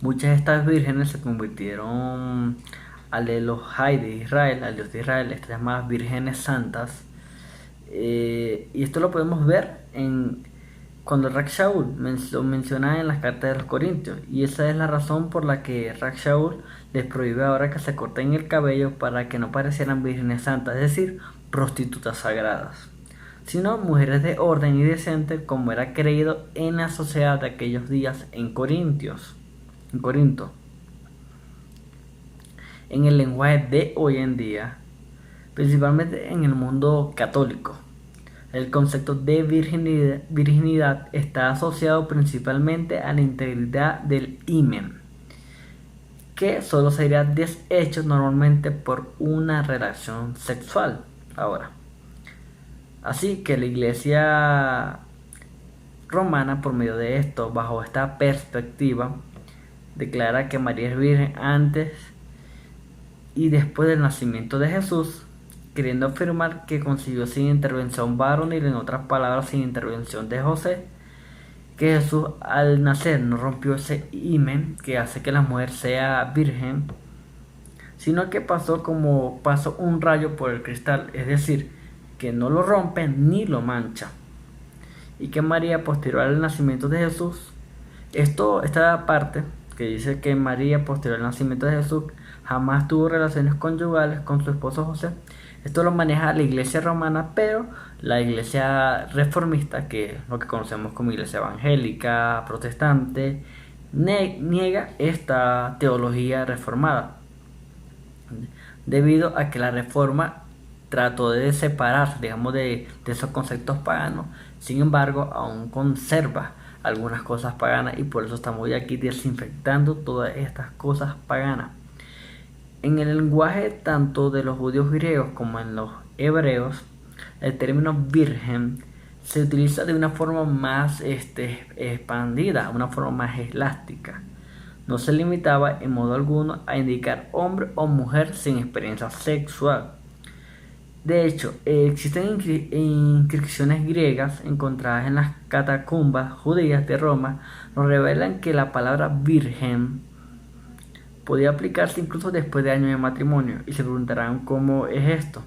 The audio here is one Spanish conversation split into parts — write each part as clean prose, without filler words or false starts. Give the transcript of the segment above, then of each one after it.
Muchas de estas vírgenes se convirtieron al Elohai de Israel, al Dios de Israel, estas llamadas vírgenes santas. Y esto lo podemos ver cuando Rak Shaul lo menciona en las cartas de los Corintios. Y esa es la razón por la que Rak Shaul les prohíbe ahora que se corten el cabello para que no parecieran vírgenes santas, es decir, prostitutas sagradas, sino mujeres de orden y decente, como era creído en la sociedad de aquellos días en Corinto. En el lenguaje de hoy en día, principalmente en el mundo católico, el concepto de virginidad está asociado principalmente a la integridad del himen, que solo sería deshecho normalmente por una relación sexual. Ahora, así que la iglesia romana, por medio de esto, bajo esta perspectiva, declara que María es virgen antes y después del nacimiento de Jesús, queriendo afirmar que concibió sin intervención varonil, en otras palabras, sin intervención de José, que Jesús al nacer no rompió ese himen que hace que la mujer sea virgen, sino que pasó como pasó un rayo por el cristal, es decir, que no lo rompe ni lo mancha. Y que María, posterior al nacimiento de Jesús, esta parte que dice que María, posterior al nacimiento de Jesús, jamás tuvo relaciones conyugales con su esposo José. Esto lo maneja la iglesia romana, pero la iglesia reformista, que es lo que conocemos como iglesia evangélica, protestante, niega esta teología reformada, debido a que la reforma trató de separarse, digamos, de esos conceptos paganos. Sin embargo, aún conserva algunas cosas paganas, y por eso estamos hoy aquí desinfectando todas estas cosas paganas. En el lenguaje tanto de los judíos griegos como en los hebreos, el término virgen se utiliza de una forma más expandida, una forma más elástica. No se limitaba en modo alguno a indicar hombre o mujer sin experiencia sexual. De hecho, existen inscripciones griegas encontradas en las catacumbas judías de Roma, nos revelan que la palabra virgen podía aplicarse incluso después de años de matrimonio, y se preguntarán cómo es esto.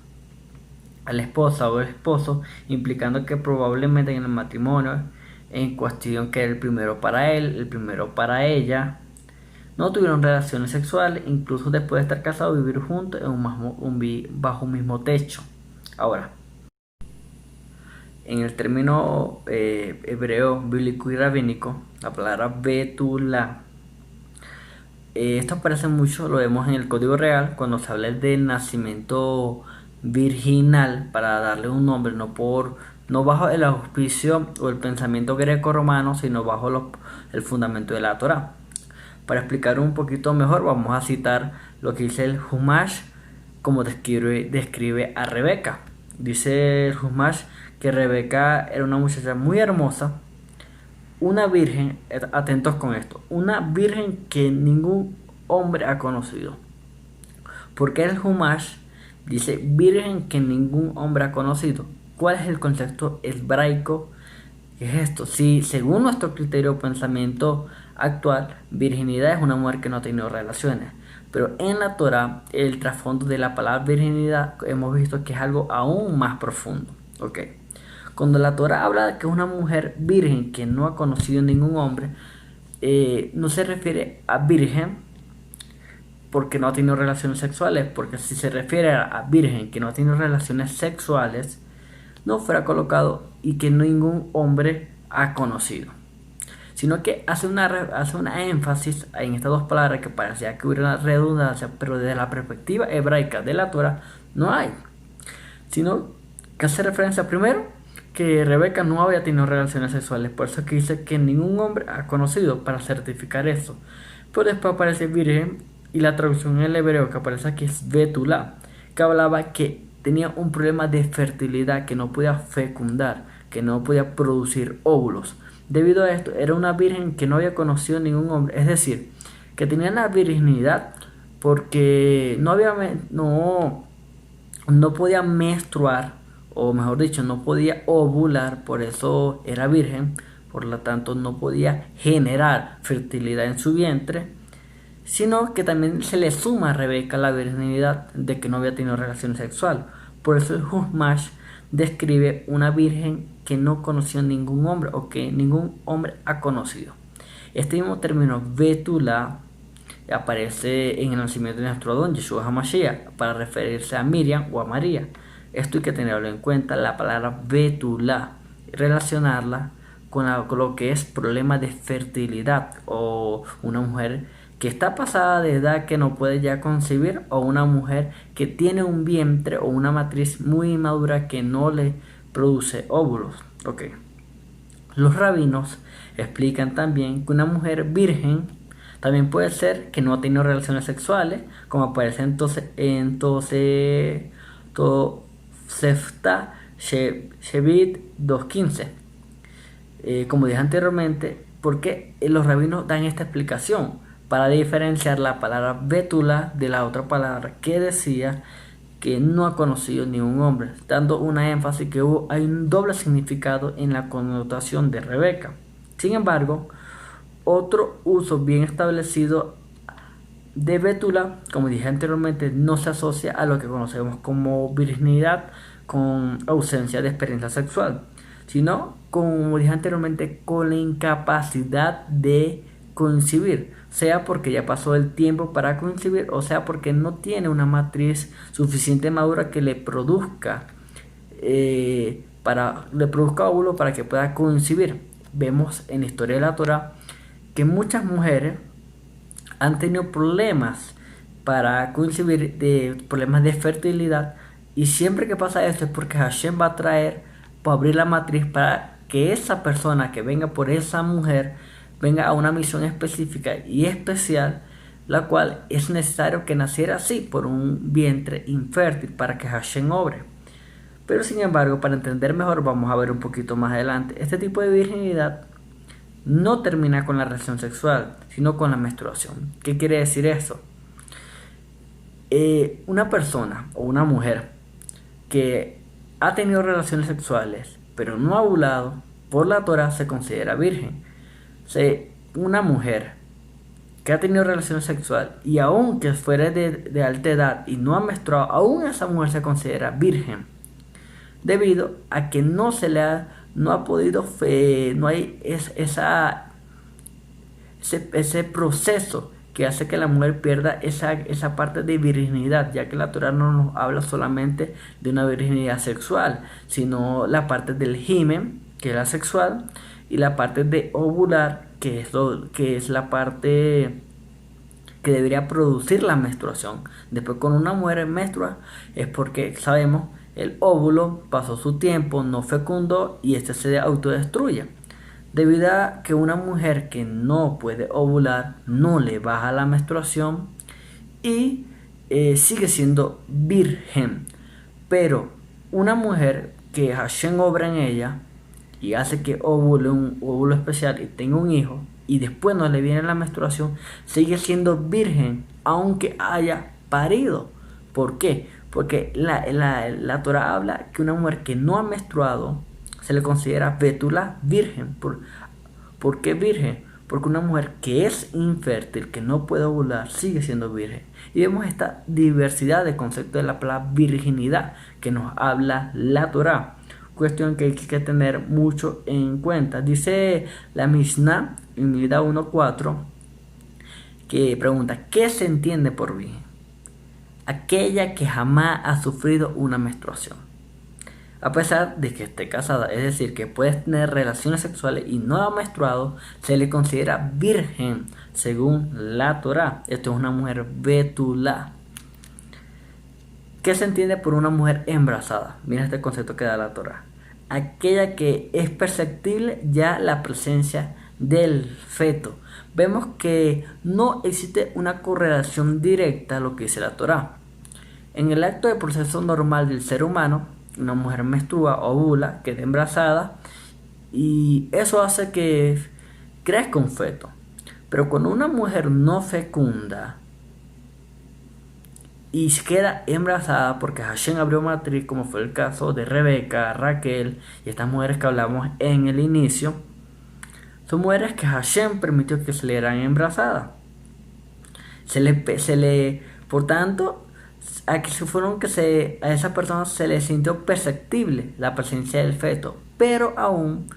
A la esposa o el esposo, implicando que probablemente en el matrimonio en cuestión, que era el primero para él, el primero para ella, no tuvieron relaciones sexuales, incluso después de estar casados, vivir juntos bajo un mismo techo. Ahora, en el término hebreo, bíblico y rabínico, la palabra betula, esto aparece mucho, lo vemos en el Código Real, cuando se habla del nacimiento virginal, para darle un nombre, no bajo el auspicio o el pensamiento greco-romano, sino bajo el fundamento de la Torá. Para explicar un poquito mejor, vamos a citar lo que dice el Humash, como describe a Rebeca. Dice el Humash que Rebeca era una muchacha muy hermosa, una virgen, atentos con esto, una virgen que ningún hombre ha conocido. Porque el Humash dice virgen que ningún hombre ha conocido. ¿Cuál es el concepto hebraico? ¿Qué es esto? Si según nuestro criterio o pensamiento actual, virginidad es una mujer que no ha tenido relaciones, pero en la Torah, el trasfondo de la palabra virginidad hemos visto que es algo aún más profundo. ¿Ok? Cuando la Torah habla de que es una mujer virgen que no ha conocido ningún hombre, no se refiere a virgen porque no ha tenido relaciones sexuales, porque si se refiere a virgen que no ha tenido relaciones sexuales, no fuera colocado y que ningún hombre ha conocido, sino que hace una énfasis en estas dos palabras que parecía que hubiera una redundancia, pero desde la perspectiva hebraica de la Torah no hay, sino que hace referencia primero que Rebeca no había tenido relaciones sexuales, por eso que dice que ningún hombre ha conocido, para certificar eso. Pero después aparece virgen, y la traducción en el hebreo que aparece aquí es betula, que hablaba que tenía un problema de fertilidad, que no podía fecundar, que no podía producir óvulos. Debido a esto, era una virgen que no había conocido ningún hombre, es decir, que tenía la virginidad porque no podía menstruar, o mejor dicho, no podía ovular, por eso era virgen, por lo tanto no podía generar fertilidad en su vientre, sino que también se le suma a Rebeca la virginidad de que no había tenido relación sexual. Por eso el Chumash describe una virgen que no conoció ningún hombre o que ningún hombre ha conocido. Este mismo término Betula aparece en el nacimiento de nuestro don Yeshua HaMashiach para referirse a Miriam o a María. Esto hay que tenerlo en cuenta, la palabra Betula, relacionarla con lo que es problema de fertilidad o una mujer que está pasada de edad que no puede ya concebir o una mujer que tiene un vientre o una matriz muy inmadura que no le produce óvulos. Okay. Los rabinos explican también que una mujer virgen también puede ser que no ha tenido relaciones sexuales, como aparece en Tosefta Shevit 2.15. Como dije anteriormente, porque los rabinos dan esta explicación para diferenciar la palabra Betula de la otra palabra que decía que no ha conocido ni un hombre, dando una énfasis que hay un doble significado en la connotación de Rebeca. Sin embargo, otro uso bien establecido de Betula, como dije anteriormente, no se asocia a lo que conocemos como virginidad con ausencia de experiencia sexual, sino, como dije anteriormente, con la incapacidad de concebir, sea porque ya pasó el tiempo para concebir o sea porque no tiene una matriz suficiente madura que le produzca óvulo para que pueda concebir. Vemos en la historia de la Torah que muchas mujeres han tenido problemas para concebir, problemas de fertilidad, y siempre que pasa esto es porque Hashem va a traer para abrir la matriz para que esa persona que venga por esa mujer venga a una misión específica y especial, la cual es necesario que naciera así por un vientre infértil para que Hashem obre. Pero sin embargo, para entender mejor, vamos a ver un poquito más adelante, este tipo de virginidad no termina con la relación sexual, sino con la menstruación. ¿Qué quiere decir eso? Una persona o una mujer que ha tenido relaciones sexuales pero no ha ovulado, por la Torah se considera virgen. Una mujer que ha tenido relaciones sexuales y aunque fuera de alta edad y no ha menstruado, aún esa mujer se considera virgen, debido a que no ha podido, no hay ese proceso que hace que la mujer pierda esa parte de virginidad, ya que la Torah no nos habla solamente de una virginidad sexual, sino la parte del himen, que es la sexual, y la parte de ovular, que es la parte que debería producir la menstruación. Después, cuando una mujer menstrua, es porque sabemos el óvulo pasó su tiempo, no fecundó y este se autodestruye. Debido a que una mujer que no puede ovular no le baja la menstruación y sigue siendo virgen. Pero una mujer que Hashem obra en ella y hace que ovule un óvulo especial y tenga un hijo y después no le viene la menstruación, sigue siendo virgen aunque haya parido. ¿Por qué? Porque la Torah habla que una mujer que no ha menstruado se le considera Betula virgen. ¿Por qué virgen? Porque una mujer que es infértil, que no puede ovular, sigue siendo virgen. Y vemos esta diversidad de conceptos de la palabra virginidad que nos habla la Torah. Cuestión que hay que tener mucho en cuenta. Dice la Mishnah en Milá 1.4 que pregunta: ¿qué se entiende por virgen? Aquella que jamás ha sufrido una menstruación, a pesar de que esté casada, es decir, que puede tener relaciones sexuales y no ha menstruado, se le considera virgen según la Torah. Esto es una mujer betulá. ¿Qué se entiende por una mujer embarazada? Mira este concepto que da la Torah: aquella que es perceptible ya la presencia del feto. Vemos que no existe una correlación directa a lo que dice la Torah. En el acto de proceso normal del ser humano, una mujer menstrua, ovula, queda embarazada y eso hace que crezca un feto. Pero cuando una mujer no fecunda y queda embarazada porque Hashem abrió matriz, como fue el caso de Rebeca, Raquel y estas mujeres que hablamos en el inicio, son mujeres que Hashem permitió que salieran embarazadas. Por tanto, a esa persona se le sintió perceptible la presencia del feto, pero aún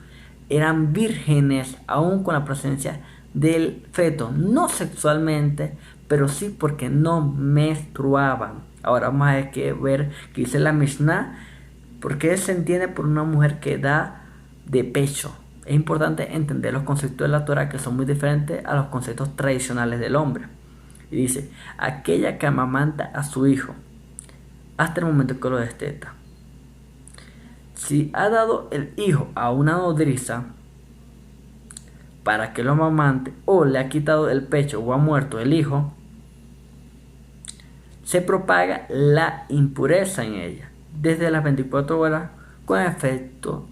eran vírgenes, aún con la presencia del feto, no sexualmente, pero sí porque no menstruaban. Ahora vamos a ver qué dice la Mishnah, porque se entiende por una mujer que da de pecho. Es importante entender los conceptos de la Torah, que son muy diferentes a los conceptos tradicionales del hombre. Y dice, aquella que amamanta a su hijo hasta el momento que lo desteta. Si ha dado el hijo a una nodriza para que lo amamante, o le ha quitado el pecho o ha muerto el hijo, se propaga la impureza en ella desde las 24 horas con efecto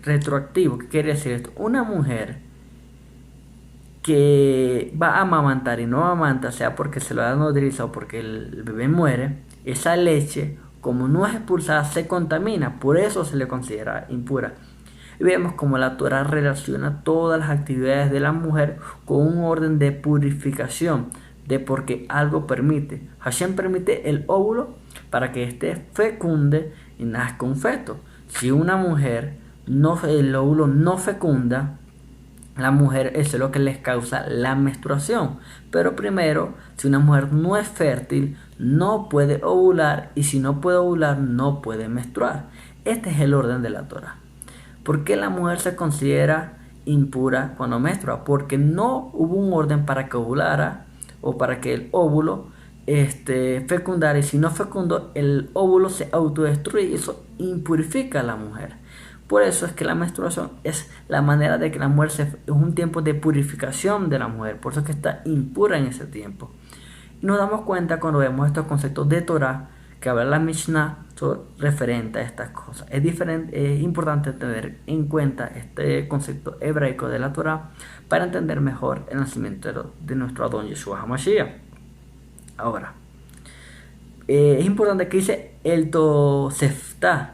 retroactivo. ¿Qué quiere decir esto? Una mujer que va a amamantar y no amamanta, sea porque se lo da nodriza o porque el bebé muere, esa leche, como no es expulsada, se contamina, por eso se le considera impura. Y vemos como la Torah relaciona todas las actividades de la mujer con un orden de purificación, de porque algo permite. Hashem permite el óvulo para que éste fecunde y nazca un feto. Si una mujer el óvulo no fecunda, la mujer, eso es lo que les causa la menstruación. Pero primero, si una mujer no es fértil, no puede ovular, y si no puede ovular, no puede menstruar. Este es el orden de la Torah. ¿Por qué la mujer se considera impura cuando menstrua? Porque no hubo un orden para que ovulara o para que el óvulo fecundara, y si no fecundó, el óvulo se autodestruye y eso impurifica a la mujer. Por eso es que la menstruación es la manera de que la mujer es un tiempo de purificación de la mujer. Por eso es que está impura en ese tiempo. Y nos damos cuenta cuando vemos estos conceptos de Torah que habla la Mishnah referente a estas cosas. Es importante tener en cuenta este concepto hebraico de la Torah para entender mejor el nacimiento de nuestro Adón Yeshua HaMashiach. Ahora, es importante que dice el Tosefta.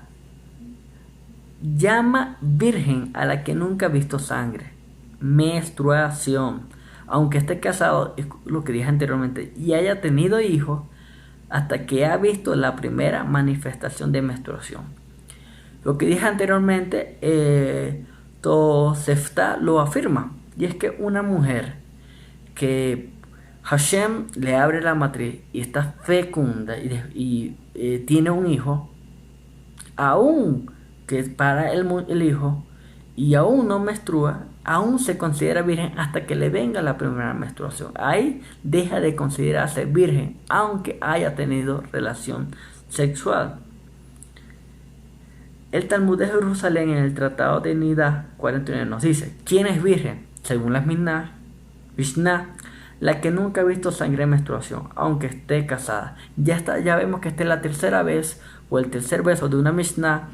Llama virgen a la que nunca ha visto sangre, menstruación, aunque esté casado, es lo que dije anteriormente, y haya tenido hijos, hasta que ha visto la primera manifestación de menstruación. Lo que dije anteriormente, Tosefta lo afirma, y es que una mujer que Hashem le abre la matriz y está fecunda y tiene un hijo, aún que para el hijo y aún no menstrua, aún se considera virgen hasta que le venga la primera menstruación. Ahí deja de considerarse virgen aunque haya tenido relación sexual. El Talmud de Jerusalén, en el Tratado de Nidá 49, nos dice: ¿quién es virgen? Según las Mishnah, la que nunca ha visto sangre de menstruación, aunque esté casada. Ya vemos que esta es la tercera vez o el tercer verso de una Mishnah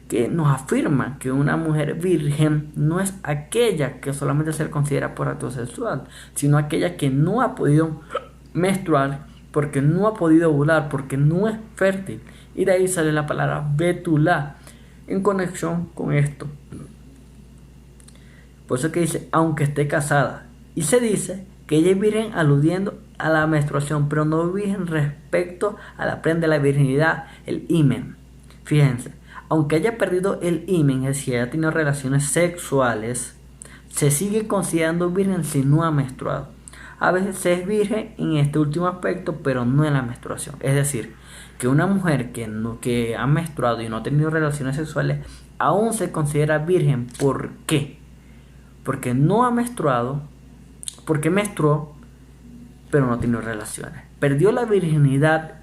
que nos afirma que una mujer virgen no es aquella que solamente se considera por acto sexual, sino aquella que no ha podido menstruar, porque no ha podido ovular, porque no es fértil. Y de ahí sale la palabra betulá en conexión con esto. Por eso que dice, aunque esté casada. Y se dice que ella es virgen aludiendo a la menstruación, pero no virgen respecto a la prenda de la virginidad, el himen. Fíjense, aunque haya perdido el himen, es decir, haya tenido relaciones sexuales, se sigue considerando virgen si no ha menstruado. A veces se es virgen en este último aspecto, pero no en la menstruación. Es decir, que una mujer que ha menstruado y no ha tenido relaciones sexuales, aún se considera virgen. ¿Por qué? Porque no ha menstruado, porque menstruó, pero no ha tenido relaciones. Perdió la virginidad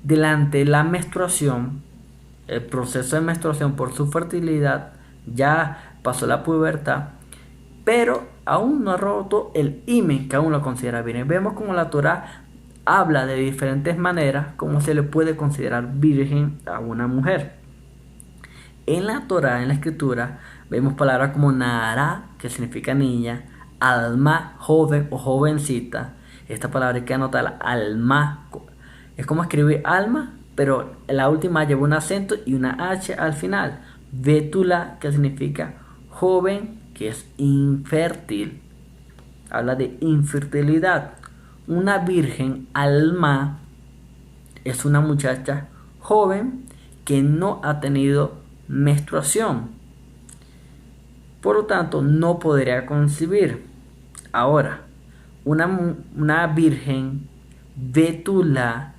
durante la menstruación. El proceso de menstruación, por su fertilidad, ya pasó la pubertad, pero aún no ha roto el himen, que aún lo considera virgen. Vemos como la Torah habla de diferentes maneras como se le puede considerar virgen a una mujer. En la Torah, en la escritura, vemos palabras como Nahara, que significa niña, Alma, joven o jovencita. Esta palabra hay que anotarla, Alma. Es como escribir alma, pero la última lleva un acento y una H al final. Betula, que significa joven, que es infértil. Habla de infertilidad. una virgen alma es una muchacha joven que no ha tenido menstruación. Por lo tanto, no podría concebir. Ahora, una virgen bétula,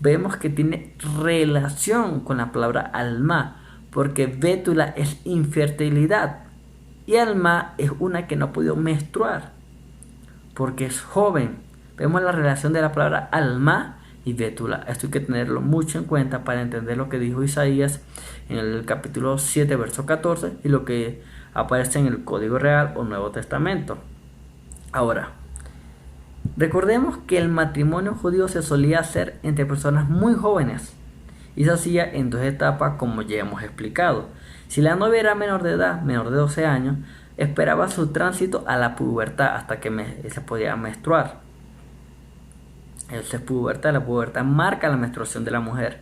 vemos que tiene relación con la palabra alma, porque bétula es infertilidad y alma es una que no ha podido menstruar, porque es joven. Vemos la relación de la palabra alma y bétula. Esto hay que tenerlo mucho en cuenta para entender lo que dijo Isaías en el capítulo 7, verso 14 y lo que aparece en el Código Real o Nuevo Testamento. Ahora, recordemos que el matrimonio judío se solía hacer entre personas muy jóvenes y se hacía en dos etapas, como ya hemos explicado. Si la novia era menor de edad, menor de 12 años, esperaba su tránsito a la pubertad hasta que se podía menstruar. La pubertad marca la menstruación de la mujer.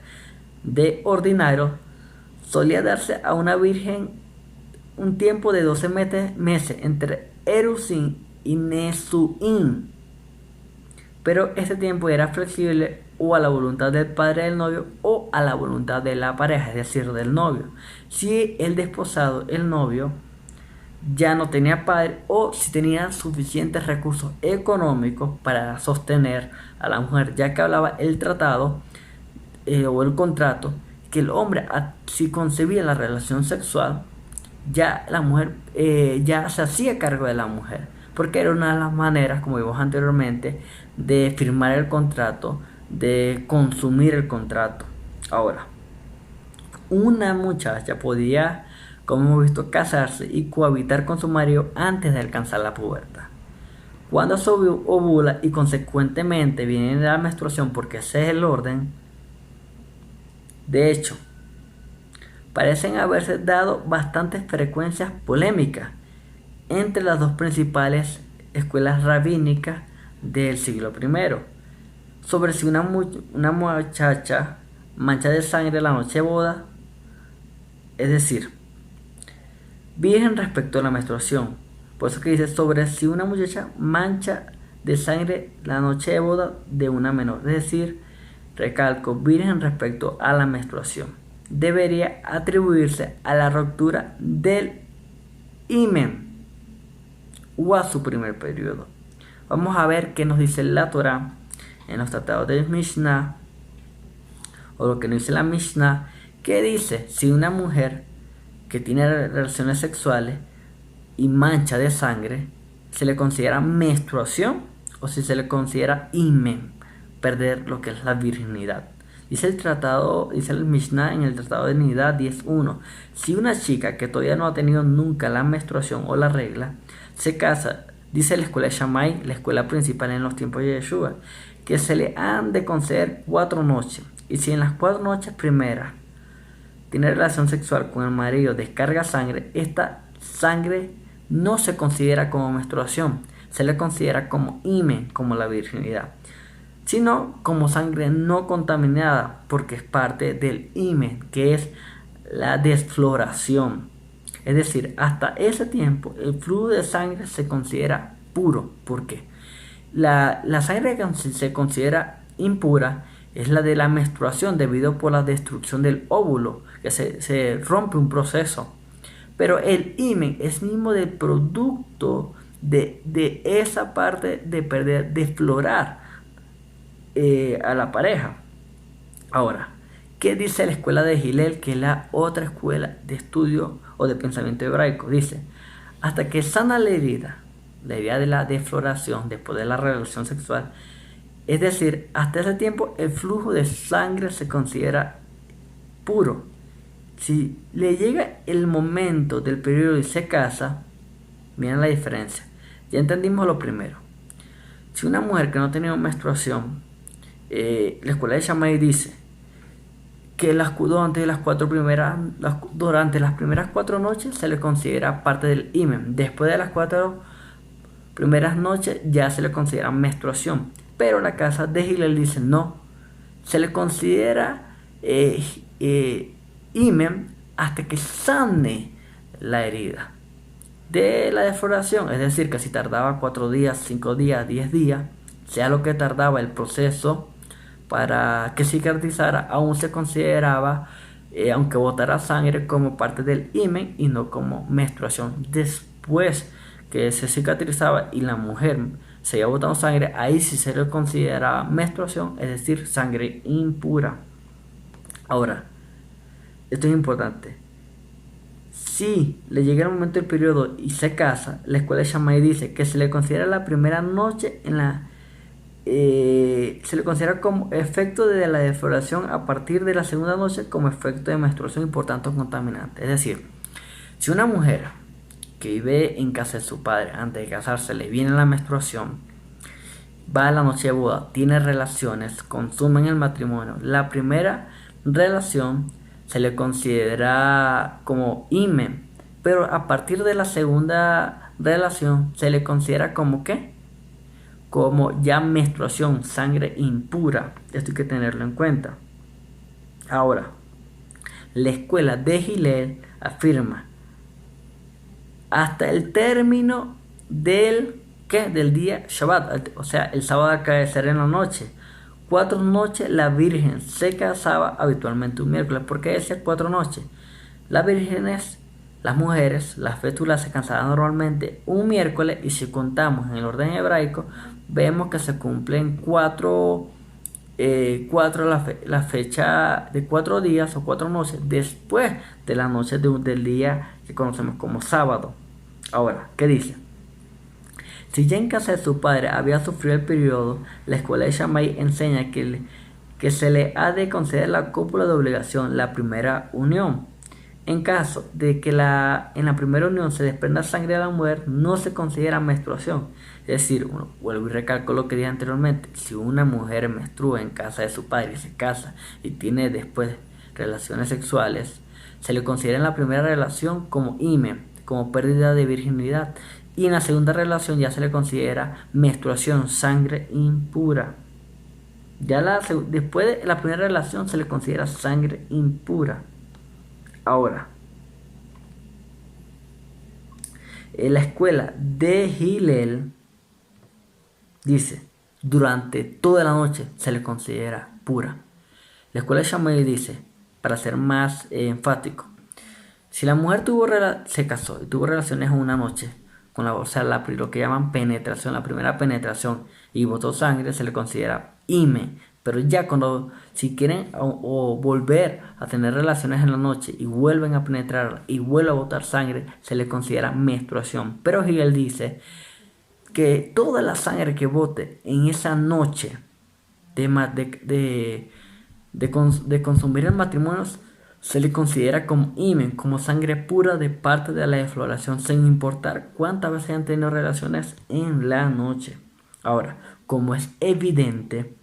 De ordinario, solía darse a una virgen un tiempo de 12 meses entre Erusín y Nesuín, pero este tiempo era flexible o a la voluntad del padre del novio o a la voluntad de la pareja, es decir, del novio. Si el desposado, el novio, ya no tenía padre o si tenía suficientes recursos económicos para sostener a la mujer, ya que hablaba el tratado o el contrato que el hombre, si concebía la relación sexual, ya la mujer ya se hacía cargo de la mujer, porque era una de las maneras, como vimos anteriormente, de firmar el contrato, de consumir el contrato. Ahora, una muchacha podía, como hemos visto, casarse y cohabitar con su marido antes de alcanzar la pubertad. Cuando se ovula y consecuentemente viene la menstruación, porque ese es el orden, de hecho, parecen haberse dado bastantes frecuencias polémicas entre las dos principales escuelas rabínicas del siglo I sobre si una muchacha mancha de sangre la noche de boda, es decir, virgen respecto a la menstruación. Por eso que dice sobre si una muchacha mancha de sangre la noche de boda de una menor, es decir, recalco, virgen respecto a la menstruación, debería atribuirse a la ruptura del himen o a su primer periodo. Vamos a ver qué nos dice la Torá en los tratados de Mishnah, o lo que nos dice la Mishnah, que dice si una mujer que tiene relaciones sexuales y mancha de sangre, se le considera menstruación o si se le considera himen, perder lo que es la virginidad. Dice el Mishnah en el Tratado de Nidá 10.1, si una chica que todavía no ha tenido nunca la menstruación o la regla, se casa, dice la escuela de Shammai, la escuela principal en los tiempos de Yeshua, que se le han de conceder 4 noches, y si en las 4 noches primeras tiene relación sexual con el marido, descarga sangre, esta sangre no se considera como menstruación, se le considera como himen, como la virginidad, sino como sangre no contaminada, porque es parte del himen, que es la desfloración. Es decir, hasta ese tiempo el flujo de sangre se considera puro. ¿Por qué? La sangre que se considera impura es la de la menstruación, debido por la destrucción del óvulo, que se rompe un proceso. Pero el himen es mismo del producto de esa parte de perder, de florar a la pareja. Ahora, ¿qué dice la escuela de Hillel, que es la otra escuela de estudio o de pensamiento hebraico? Dice, hasta que sana la herida de la defloración después de la relación sexual, es decir, hasta ese tiempo el flujo de sangre se considera puro. Si le llega el momento del periodo y se casa, miren la diferencia. Ya entendimos lo primero. Si una mujer que no ha tenido menstruación, la escuela de Shammai dice que durante las primeras 4 noches se le considera parte del himen. Después de las 4 primeras noches ya se le considera menstruación. Pero la casa de Hillel dice no, se le considera himen hasta que sane la herida de la defloración. Es decir, que si tardaba 4 días, 5 días, 10 días, sea lo que tardaba el proceso para que cicatrizara, aún se consideraba, aunque botara sangre, como parte del himen y no como menstruación. Después que se cicatrizaba y la mujer seguía botando sangre, ahí sí se le consideraba menstruación, es decir, sangre impura. Ahora, esto es importante. Si le llega el momento del periodo y se casa, la escuela de Shammai dice que se le considera la primera noche en la se le considera como efecto de la defloración a partir de la segunda noche como efecto de menstruación y por tanto contaminante. Es decir, si una mujer que vive en casa de su padre antes de casarse le viene la menstruación, va a la noche de boda, tiene relaciones, consumen el matrimonio, la primera relación se le considera como himen, pero a partir de la segunda relación se le considera como ¿qué? Como ya menstruación, sangre impura. Esto hay que tenerlo en cuenta. Ahora, la escuela de Hillel afirma hasta el término del ¿qué? Del día Shabbat, o sea, el sábado al caer en la noche. 4 noches la Virgen se casaba habitualmente un miércoles. ¿Por qué decía 4 noches? Las vírgenes, las mujeres, las fétulas se casaban normalmente un miércoles y si contamos en el orden hebraico, vemos que se cumplen la fecha de 4 días o 4 noches después de la noche del día que conocemos como sábado. Ahora, ¿qué dice? Si ya en casa de su padre había sufrido el periodo, la escuela de Shammai enseña que se le ha de conceder la cópula de obligación, la primera unión. En caso de que en la primera unión se desprenda sangre de la mujer, no se considera menstruación. Es decir, vuelvo y recalco lo que dije anteriormente, si una mujer menstrua en casa de su padre y se casa y tiene después relaciones sexuales, se le considera en la primera relación como himen, como pérdida de virginidad, y en la segunda relación ya se le considera menstruación, sangre impura. Después de la primera relación se le considera sangre impura. Ahora, en la escuela de Hillel dice, durante toda la noche se le considera pura. La escuela de Shammai dice, para ser más enfático, si la mujer se casó y tuvo relaciones una noche, con o sea, lo que llaman penetración, la primera penetración, y botó sangre, se le considera himen. Pero ya si quieren o volver a tener relaciones en la noche y vuelven a penetrar y vuelven a botar sangre, se le considera menstruación. Pero Hillel dice que toda la sangre que bote en esa noche de consumir el matrimonio se le considera como himen, como sangre pura de parte de la defloración, sin importar cuántas veces hayan tenido relaciones en la noche. Ahora, como es evidente,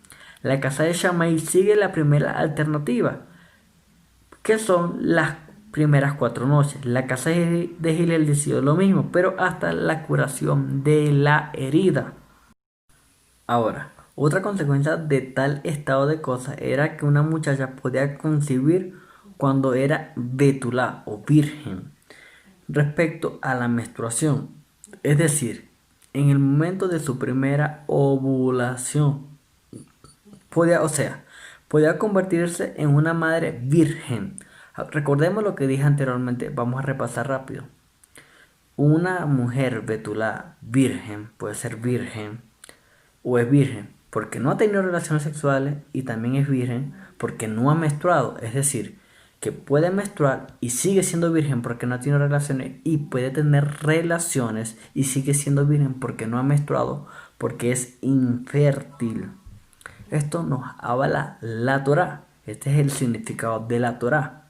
la casa de Shammai sigue la primera alternativa, que son las primeras 4 noches. La casa de Hillel decidió lo mismo, pero hasta la curación de la herida. Ahora, otra consecuencia de tal estado de cosas era que una muchacha podía concebir cuando era betulá o virgen respecto a la menstruación, es decir, en el momento de su primera ovulación. Podía convertirse en una madre virgen. Recordemos lo que dije anteriormente, vamos a repasar rápido. Una mujer betulá virgen puede ser virgen o es virgen porque no ha tenido relaciones sexuales y también es virgen porque no ha menstruado, es decir, que puede menstruar y sigue siendo virgen porque no ha tenido relaciones y puede tener relaciones y sigue siendo virgen porque no ha menstruado porque es infértil. Esto nos avala la Torá. Este es el significado de la Torá.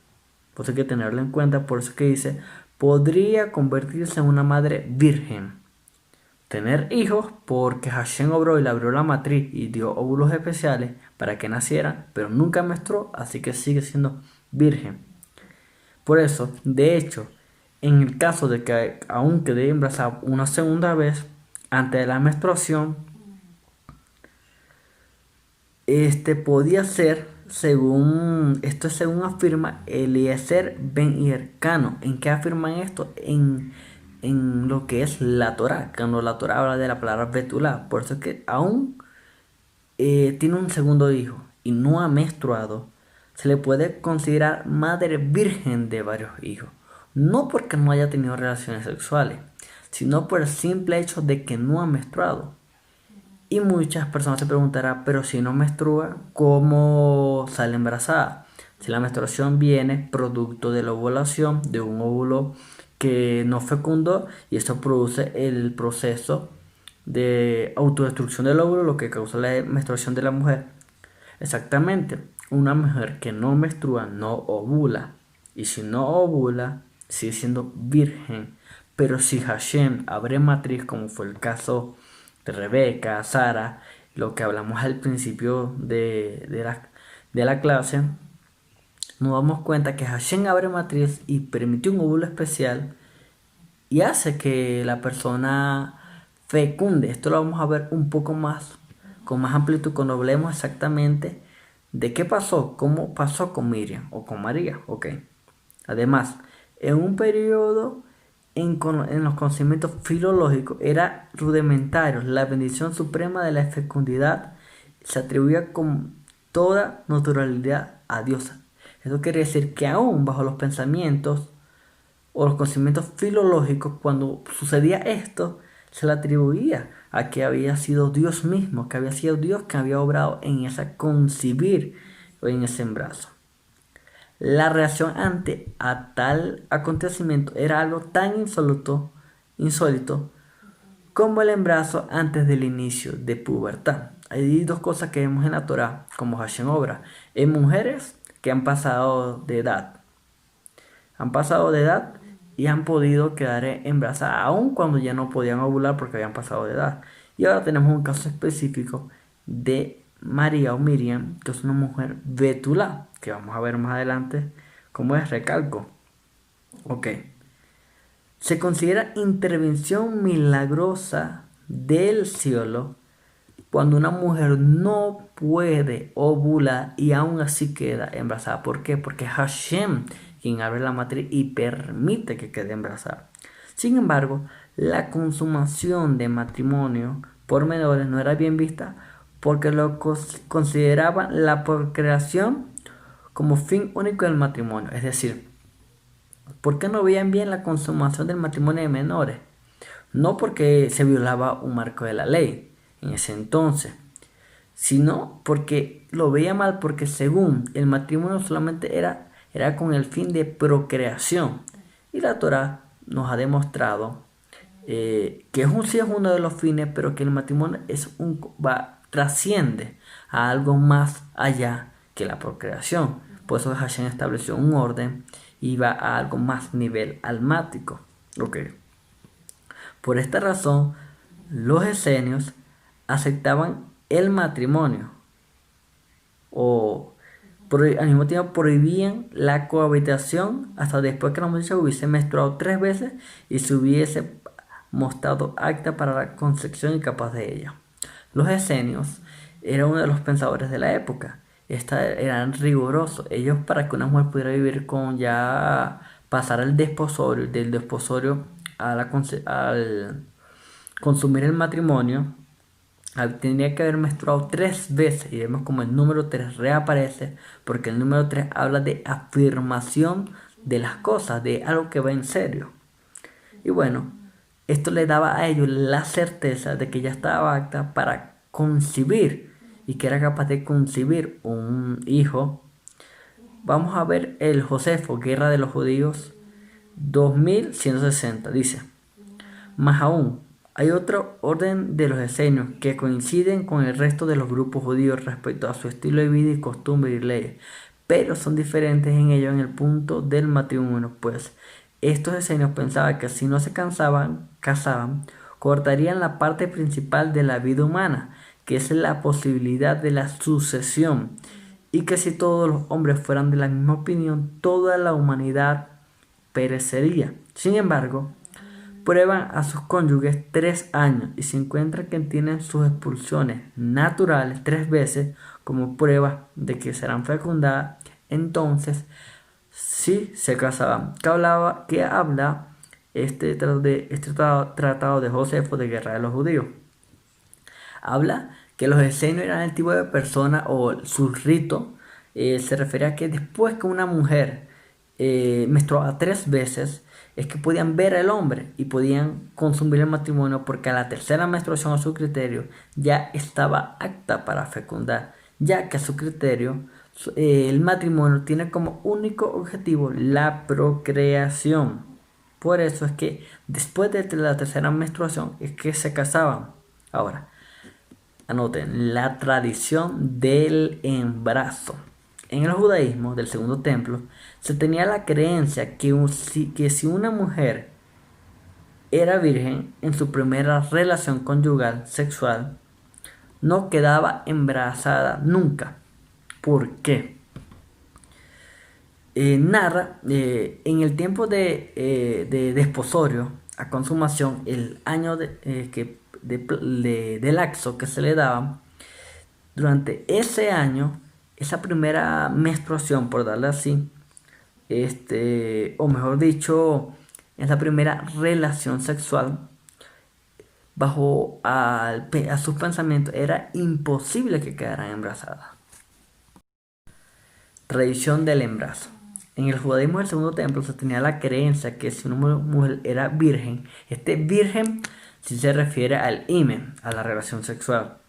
Por eso hay que tenerlo en cuenta. Por eso que dice, podría convertirse en una madre virgen. Tener hijos porque Hashem obró y le abrió la matriz y dio óvulos especiales para que nacieran, pero nunca menstruó, así que sigue siendo virgen. Por eso, de hecho, en el caso de que aún quede embarazada una segunda vez, antes de la menstruación, podía ser, según afirma Eliezer Ben Hircano. ¿En qué afirman esto? En lo que es la Torá, cuando la Torá habla de la palabra betulá. Por eso es que aún tiene un segundo hijo y no ha menstruado, se le puede considerar madre virgen de varios hijos. No porque no haya tenido relaciones sexuales, sino por el simple hecho de que no ha menstruado. Y muchas personas se preguntarán, pero si no menstrua, ¿cómo sale embarazada? Si la menstruación viene producto de la ovulación de un óvulo que no fecundó y esto produce el proceso de autodestrucción del óvulo, lo que causa la menstruación de la mujer. Exactamente, una mujer que no menstrua no ovula. Y si no ovula, sigue siendo virgen. Pero si Hashem abre matriz, como fue el caso de Rebeca, Sara, lo que hablamos al principio de la clase, nos damos cuenta que Hashem abre matriz y permitió un óvulo especial y hace que la persona fecunde. Esto lo vamos a ver un poco más, con más amplitud, cuando hablemos exactamente de qué pasó, cómo pasó con Miriam o con María. Ok. Además, en un periodo en los conocimientos filológicos era rudimentario. La bendición suprema de la fecundidad se atribuía con toda naturalidad a Dios. Esto quiere decir que aún bajo los pensamientos o los conocimientos filológicos, cuando sucedía esto, se le atribuía a que había sido Dios mismo, que había sido Dios que había obrado en esa concebir o en ese embarazo. La reacción ante a tal acontecimiento era algo tan insólito como el embarazo antes del inicio de pubertad. Hay dos cosas que vemos en la Torá, como Hashem obra, en mujeres que han pasado de edad. Han pasado de edad y han podido quedar embarazadas, aun cuando ya no podían ovular porque habían pasado de edad. Y ahora tenemos un caso específico de María o Miriam, que es una mujer betulá, que vamos a ver más adelante cómo es, recalco. Ok. Se considera intervención milagrosa del cielo cuando una mujer no puede ovular y aún así queda embarazada. ¿Por qué? Porque Hashem quien abre la matriz y permite que quede embarazada. Sin embargo, la consumación de matrimonio por menores no era bien vista porque lo consideraban la procreación como fin único del matrimonio. Es decir, ¿por qué no veían bien la consumación del matrimonio de menores? No porque se violaba un marco de la ley en ese entonces, sino porque lo veía mal, porque según el matrimonio solamente era con el fin de procreación. Y la Torá nos ha demostrado que sí es uno de los fines, pero que el matrimonio trasciende a algo más allá que la procreación. Por eso Hashem estableció un orden y va a algo más nivel almático. Okay. Por esta razón, los esenios aceptaban el matrimonio o al mismo tiempo prohibían la cohabitación hasta después que la muchacha hubiese menstruado 3 veces y se hubiese mostrado apta para la concepción y capaz de ella. Los esenios eran uno de los pensadores de la época. Eran rigurosos. Ellos, para que una mujer pudiera vivir con ya pasar al desposorio, del desposorio al consumir el matrimonio, tendría que haber menstruado 3 veces. Y vemos como el número 3 reaparece, porque el número 3 habla de afirmación de las cosas, de algo que va en serio. Y bueno, esto le daba a ellos la certeza de que ya estaba apta para concebir y que era capaz de concebir un hijo. Vamos a ver el Josefo, Guerra de los Judíos 2160. Dice: más aún, hay otro orden de los esenios que coinciden con el resto de los grupos judíos respecto a su estilo de vida y costumbre y leyes, pero son diferentes en ello en el punto del matrimonio, pues estos esenios pensaban que si no se casaban, cortarían la parte principal de la vida humana, que es la posibilidad de la sucesión, y que si todos los hombres fueran de la misma opinión, toda la humanidad perecería. Sin embargo, prueban a sus cónyuges 3 años y se encuentran que tienen sus expulsiones naturales 3 veces como pruebas de que serán fecundadas, entonces sí se casaban. ¿Qué habla este tratado de Josefo de Guerra de los Judíos? Habla que los esenios eran el tipo de persona o su rito. Se refiere a que después que una mujer menstruaba 3 veces, es que podían ver al hombre y podían consumir el matrimonio, porque a la tercera menstruación, a su criterio, ya estaba apta para fecundar, ya que a su criterio el matrimonio tiene como único objetivo la procreación. Por eso es que después de la tercera menstruación es que se casaban. Ahora, anoten, la tradición del embarazo. En el judaísmo del segundo templo se tenía la creencia que si una mujer era virgen en su primera relación conyugal sexual, no quedaba embarazada nunca. ¿Por qué? Narra en el tiempo de desposorio a consumación, el año de laxo que se le daba, durante ese año, esa primera menstruación, por darle así, o mejor dicho, esa primera relación sexual, bajo a sus pensamientos, era imposible que quedaran embarazadas. Tradición del embarazo. En el judaísmo del segundo templo se tenía la creencia que si una mujer era virgen, este virgen sí se refiere al himen, a la relación sexual.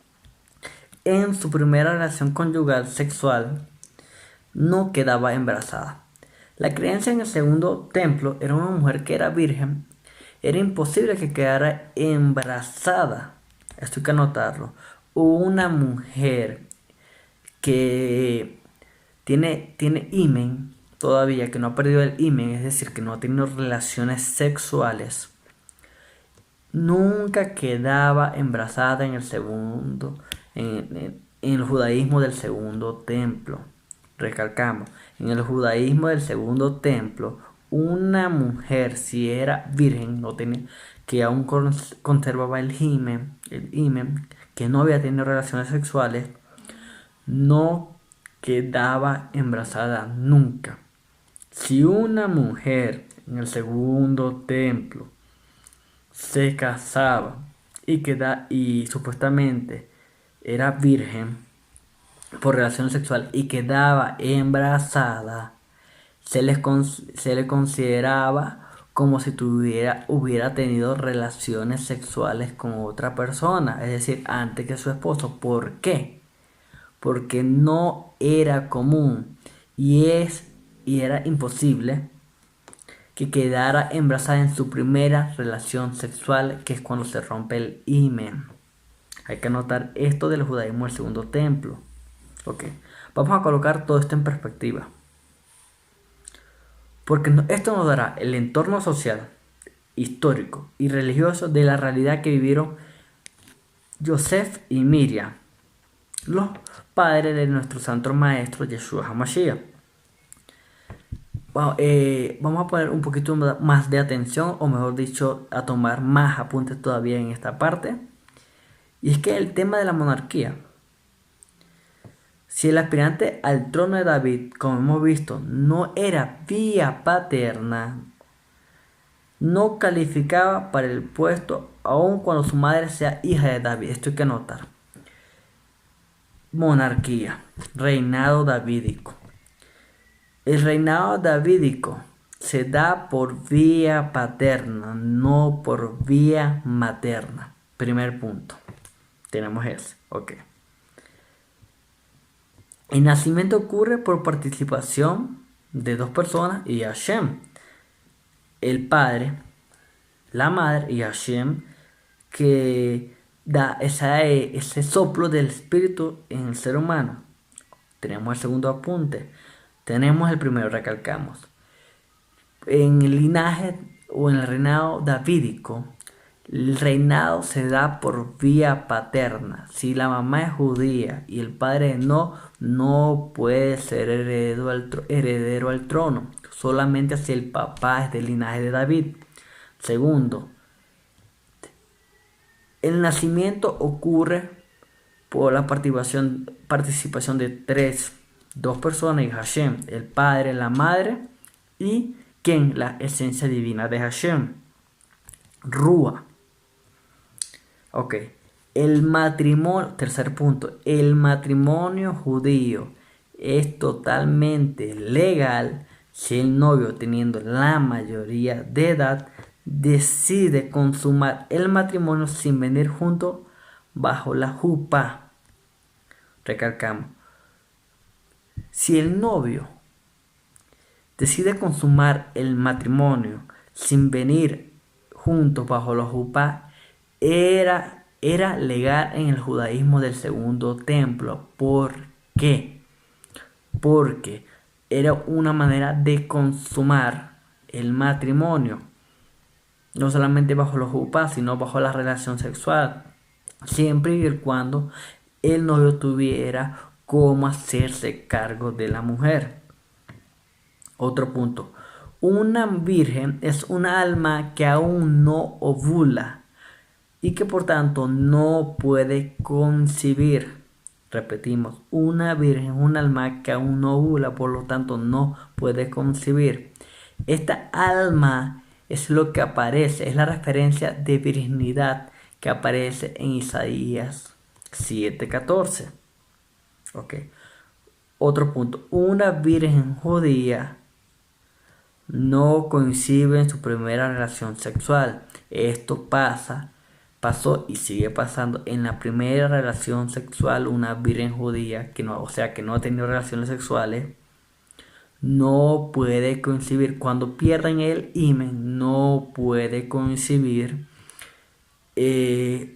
En su primera relación conyugal sexual no quedaba embarazada. La creencia en el segundo templo era una mujer que era virgen, era imposible que quedara embarazada. Esto hay que anotarlo. Una mujer que tiene himen todavía, que no ha perdido el himen, es decir, que no ha tenido relaciones sexuales, nunca quedaba embarazada en el segundo, en el judaísmo del segundo templo. Recalcamos, en el judaísmo del segundo templo, una mujer, si era virgen, no tenía, que aún conservaba el himen, que no había tenido relaciones sexuales, no quedaba embarazada nunca. Si una mujer en el segundo templo se casaba y supuestamente era virgen por relación sexual y quedaba embarazada, se le consideraba como si hubiera tenido relaciones sexuales con otra persona, es decir, antes que su esposo. ¿Por qué? Porque no era común y era imposible que quedara embarazada en su primera relación sexual, que es cuando se rompe el himen. Hay que anotar esto del judaísmo del segundo templo. Ok, vamos a colocar todo esto en perspectiva, porque esto nos dará el entorno social, histórico y religioso de la realidad que vivieron Yosef y Miriam, los padres de nuestro santo maestro Yeshua HaMashiach. Vamos a poner un poquito más de atención, o mejor dicho, a tomar más apuntes todavía en esta parte. Y es que el tema de la monarquía. Si el aspirante al trono de David, como hemos visto, no era vía paterna, no calificaba para el puesto, aun cuando su madre sea hija de David. Esto hay que anotar. Monarquía, reinado davídico. El reinado davídico se da por vía paterna, no por vía materna. Primer punto. Tenemos ese. Ok. El nacimiento ocurre por participación de dos personas y Hashem. El padre, la madre y Hashem, que da ese soplo del espíritu en el ser humano. Tenemos el segundo apunte. Tenemos el primero, recalcamos. En el linaje o en el reinado davídico, el reinado se da por vía paterna. Si la mamá es judía y el padre no puede ser heredero al trono. Solamente si el papá es del linaje de David. Segundo, el nacimiento ocurre por la participación de dos personas y Hashem, el padre, la madre y ¿quién? La esencia divina de Hashem, Rúa. Ok, El matrimonio, tercer punto, el matrimonio judío es totalmente legal si el novio, teniendo la mayoría de edad, decide consumar el matrimonio sin venir juntos bajo la jupa. Recalcamos, si el novio decide consumar el matrimonio sin venir juntos bajo la jupa, era legal en el judaísmo del segundo templo. ¿Por qué? Porque era una manera de consumar el matrimonio, no solamente bajo los jupas, sino bajo la relación sexual, siempre y cuando el novio tuviera cómo hacerse cargo de la mujer. Otro punto, una virgen es una alma que aún no ovula y que por tanto no puede concebir. Repetimos, una virgen es un alma que aún no ovula, por lo tanto no puede concebir. Esta alma es lo que aparece, es la referencia de virginidad que aparece en Isaías 7:14. Ok. Otro punto, una virgen judía no concibe en su primera relación sexual. Esto pasó y sigue pasando en la primera relación sexual. Una virgen judía que no, o sea, que no ha tenido relaciones sexuales, no puede concebir. Cuando pierden el himen, no puede concebir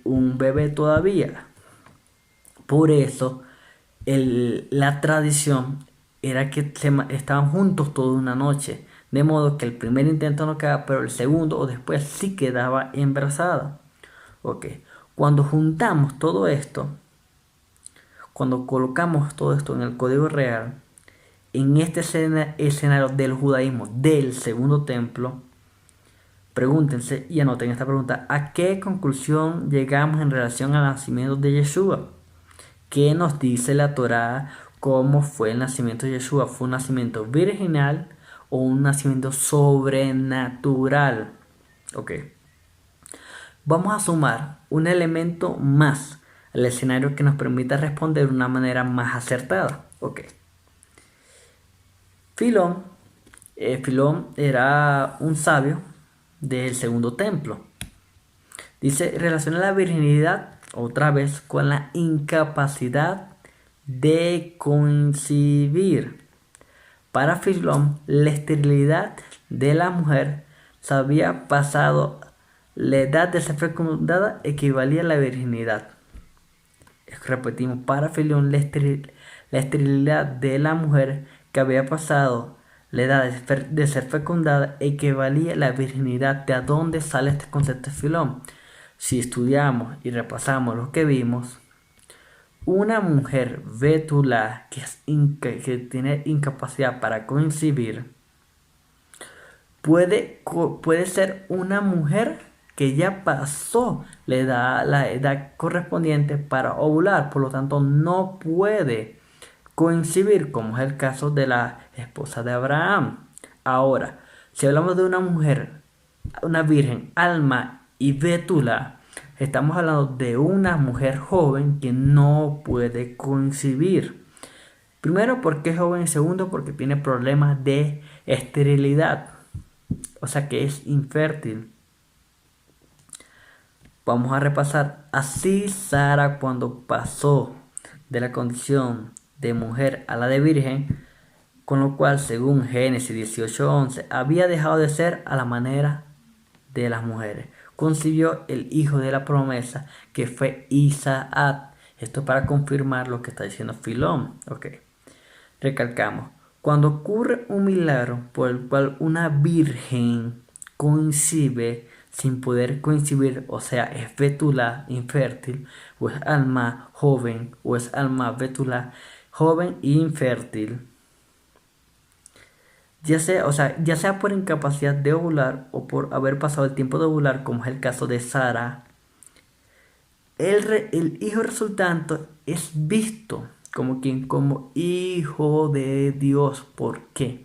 un bebé todavía. Por eso la tradición era que estaban juntos toda una noche, de modo que el primer intento no quedaba, pero el segundo o después sí quedaba embarazada. Ok, cuando juntamos todo esto, cuando colocamos todo esto en el código real, en este escenario del judaísmo del segundo templo, pregúntense y anoten esta pregunta: ¿a qué conclusión llegamos en relación al nacimiento de Yeshua? ¿Qué nos dice la Torá? ¿Cómo fue el nacimiento de Yeshua? ¿Fue un nacimiento virginal o un nacimiento sobrenatural? Ok. Vamos a sumar un elemento más al escenario que nos permita responder de una manera más acertada. Ok. Filón era un sabio del segundo templo. Dice, relaciona la virginidad otra vez con la incapacidad de concebir. Para Filón, la esterilidad de la mujer se había pasado, la edad de ser fecundada equivalía a la virginidad. Repetimos, para Filón, la esterilidad de la mujer que había pasado la edad de ser fecundada equivalía a la virginidad. ¿De dónde sale este concepto de Filón? Si estudiamos y repasamos lo que vimos, una mujer bétula que tiene incapacidad para concebir puede ser una mujer que ya pasó la edad correspondiente para ovular, por lo tanto no puede concebir, como es el caso de la esposa de Abraham. Ahora, si hablamos de una mujer, una virgen, alma y bétula, estamos hablando de una mujer joven que no puede concebir. Primero, porque es joven, y segundo, porque tiene problemas de esterilidad, o sea que es infértil. Vamos a repasar. Así Sara, cuando pasó de la condición de mujer a la de virgen, con lo cual según Génesis 18:11 había dejado de ser a la manera de las mujeres, concibió el hijo de la promesa, que fue Isaac. Esto para confirmar lo que está diciendo Filón. Ok, recalcamos, cuando ocurre un milagro por el cual una virgen concibe sin poder concebir, o sea, es bétula infértil, o es alma joven, o es alma bétula joven e infértil, ya sea por incapacidad de ovular o por haber pasado el tiempo de ovular, como es el caso de Sara, el hijo resultante es visto como hijo de Dios. ¿Por qué?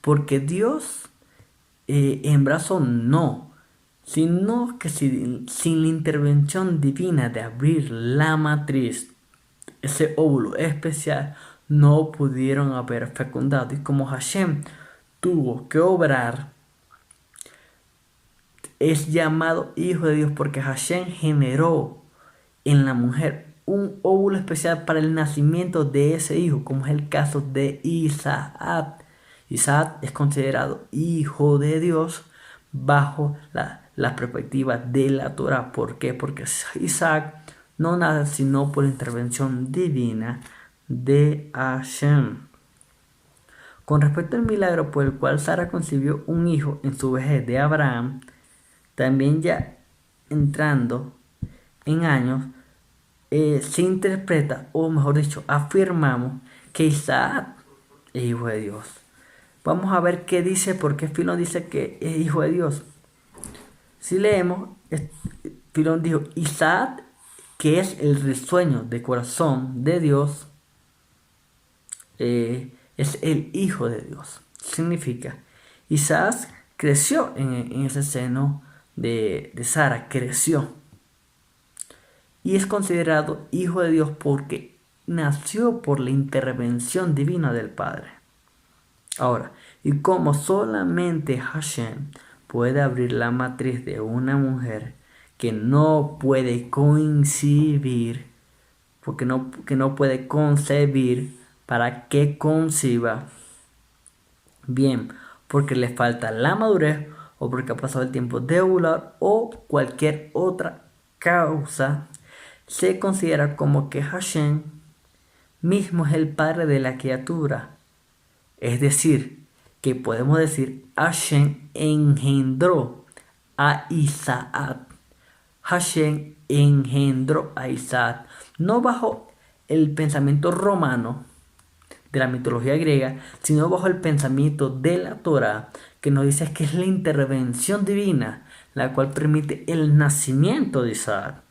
Porque Dios en brazo no, sino que sin la intervención divina de abrir la matriz, ese óvulo especial, no pudieron haber fecundado. Y como Hashem tuvo que obrar, es llamado Hijo de Dios porque Hashem generó en la mujer un óvulo especial para el nacimiento de ese hijo, como es el caso de Isaac. Isaac es considerado hijo de Dios bajo la perspectiva de la Torah. ¿Por qué? Porque Isaac no nace sino por la intervención divina de Hashem. Con respecto al milagro por el cual Sara concibió un hijo en su vejez de Abraham, también ya entrando en años, se interpreta, o mejor dicho, afirmamos que Isaac es hijo de Dios. Vamos a ver qué dice, por qué Filón dice que es hijo de Dios. Si leemos, Filón dijo, Isaac, que es el risueño de corazón de Dios, es el hijo de Dios. Significa, Isaac creció en ese seno de Sara, creció. Y es considerado hijo de Dios porque nació por la intervención divina del Padre. Ahora, y como solamente Hashem puede abrir la matriz de una mujer que no puede concebir, porque no puede concebir, para que conciba, bien, porque le falta la madurez o porque ha pasado el tiempo de ovular o cualquier otra causa, se considera como que Hashem mismo es el padre de la criatura. Es decir, que podemos decir Hashem engendró a Isaac. Hashem engendró a Isaac. No bajo el pensamiento romano de la mitología griega, sino bajo el pensamiento de la Torah, que nos dice que es la intervención divina la cual permite el nacimiento de Isaac.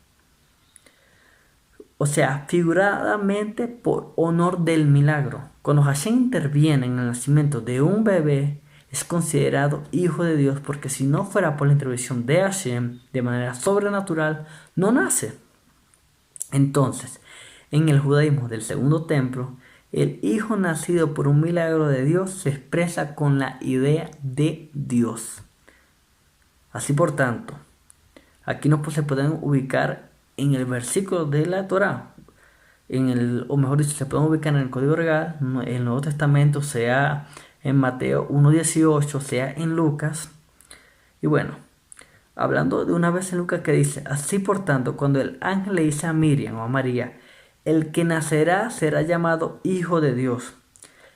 O sea, figuradamente por honor del milagro. Cuando Hashem interviene en el nacimiento de un bebé, es considerado hijo de Dios porque si no fuera por la intervención de Hashem de manera sobrenatural, no nace. Entonces, en el judaísmo del segundo templo, el hijo nacido por un milagro de Dios se expresa con la idea de Dios. Así por tanto, aquí se pueden ubicar en el versículo de la Torah, o mejor dicho, se pueden ubicar en el Código Real, en el Nuevo Testamento, sea en Mateo 1.18, sea en Lucas. Y bueno, hablando de una vez en Lucas que dice, así por tanto, cuando el ángel le dice a Miriam o a María, el que nacerá será llamado Hijo de Dios,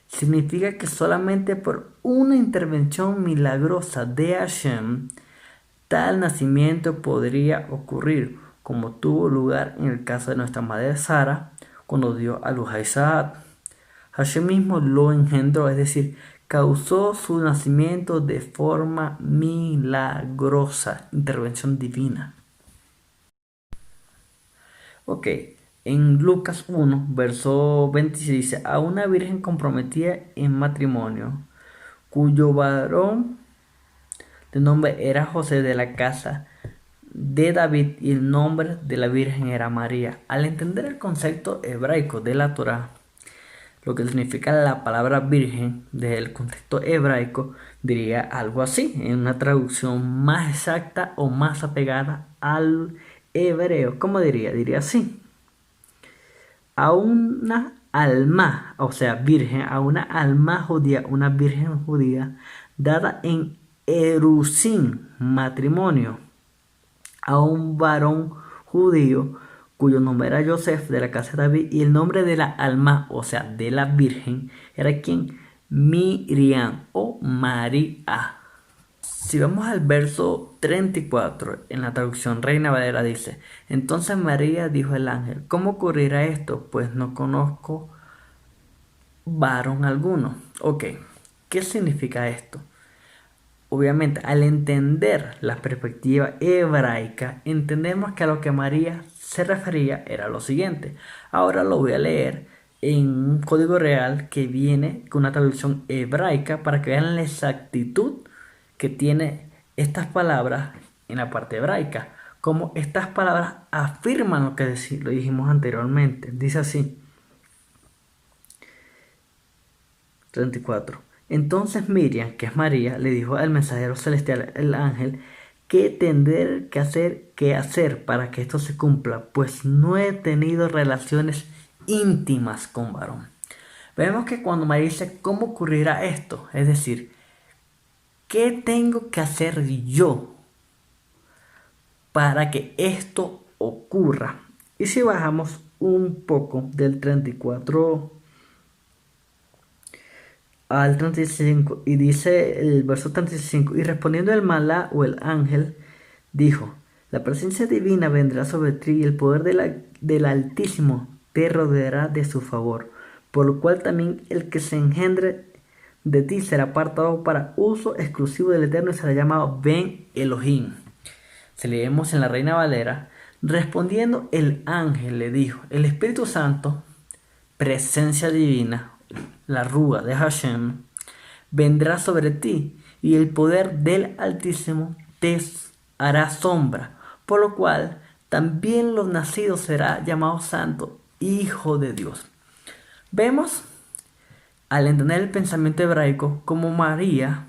significa que solamente por una intervención milagrosa de Hashem, tal nacimiento podría ocurrir, como tuvo lugar en el caso de nuestra madre Sara, cuando dio a luz a Isaac. Hashem mismo lo engendró, es decir, causó su nacimiento de forma milagrosa, intervención divina. Ok, en Lucas 1, verso 26 dice, a una virgen comprometida en matrimonio, cuyo varón de nombre era José de la casa de David y el nombre de la virgen era María. Al entender el concepto hebraico de la Torah, lo que significa la palabra virgen desde el contexto hebraico, diría algo así, en una traducción más exacta o más apegada al hebreo. ¿Cómo diría? Diría así: a una alma, o sea, virgen, a una alma judía, una virgen judía, dada en erusín, matrimonio, a un varón judío cuyo nombre era Joseph de la casa de David y el nombre de la alma, o sea, de la virgen, era quien, Miriam o María. Si vamos al verso 34 en la traducción Reina Valera dice, entonces María dijo al ángel, ¿cómo ocurrirá esto? Pues no conozco varón alguno. Ok, ¿qué significa esto? Obviamente, al entender la perspectiva hebraica, entendemos que a lo que María se refería era lo siguiente. Ahora lo voy a leer en un código real que viene con una traducción hebraica para que vean la exactitud que tiene estas palabras en la parte hebraica. Como estas palabras afirman lo que lo dijimos anteriormente. Dice así, 34. Entonces Miriam, que es María, le dijo al mensajero celestial, el ángel, ¿qué tendré que hacer para que esto se cumpla? Pues no he tenido relaciones íntimas con varón. Vemos que cuando María dice, ¿cómo ocurrirá esto? Es decir, ¿qué tengo que hacer yo para que esto ocurra? Y si bajamos un poco del 34 al 35 y dice el verso 35, y respondiendo el malá o el ángel, dijo, la presencia divina vendrá sobre ti y el poder del Altísimo te rodeará de su favor, por lo cual también el que se engendre de ti será apartado para uso exclusivo del Eterno y será llamado Ben Elohim. Si leemos en la Reina Valera, respondiendo el ángel le dijo, el Espíritu Santo, presencia divina, la rúa de Hashem, vendrá sobre ti y el poder del Altísimo te hará sombra, por lo cual también los nacidos será llamado santo, hijo de Dios. Vemos, al entender el pensamiento hebraico, como María,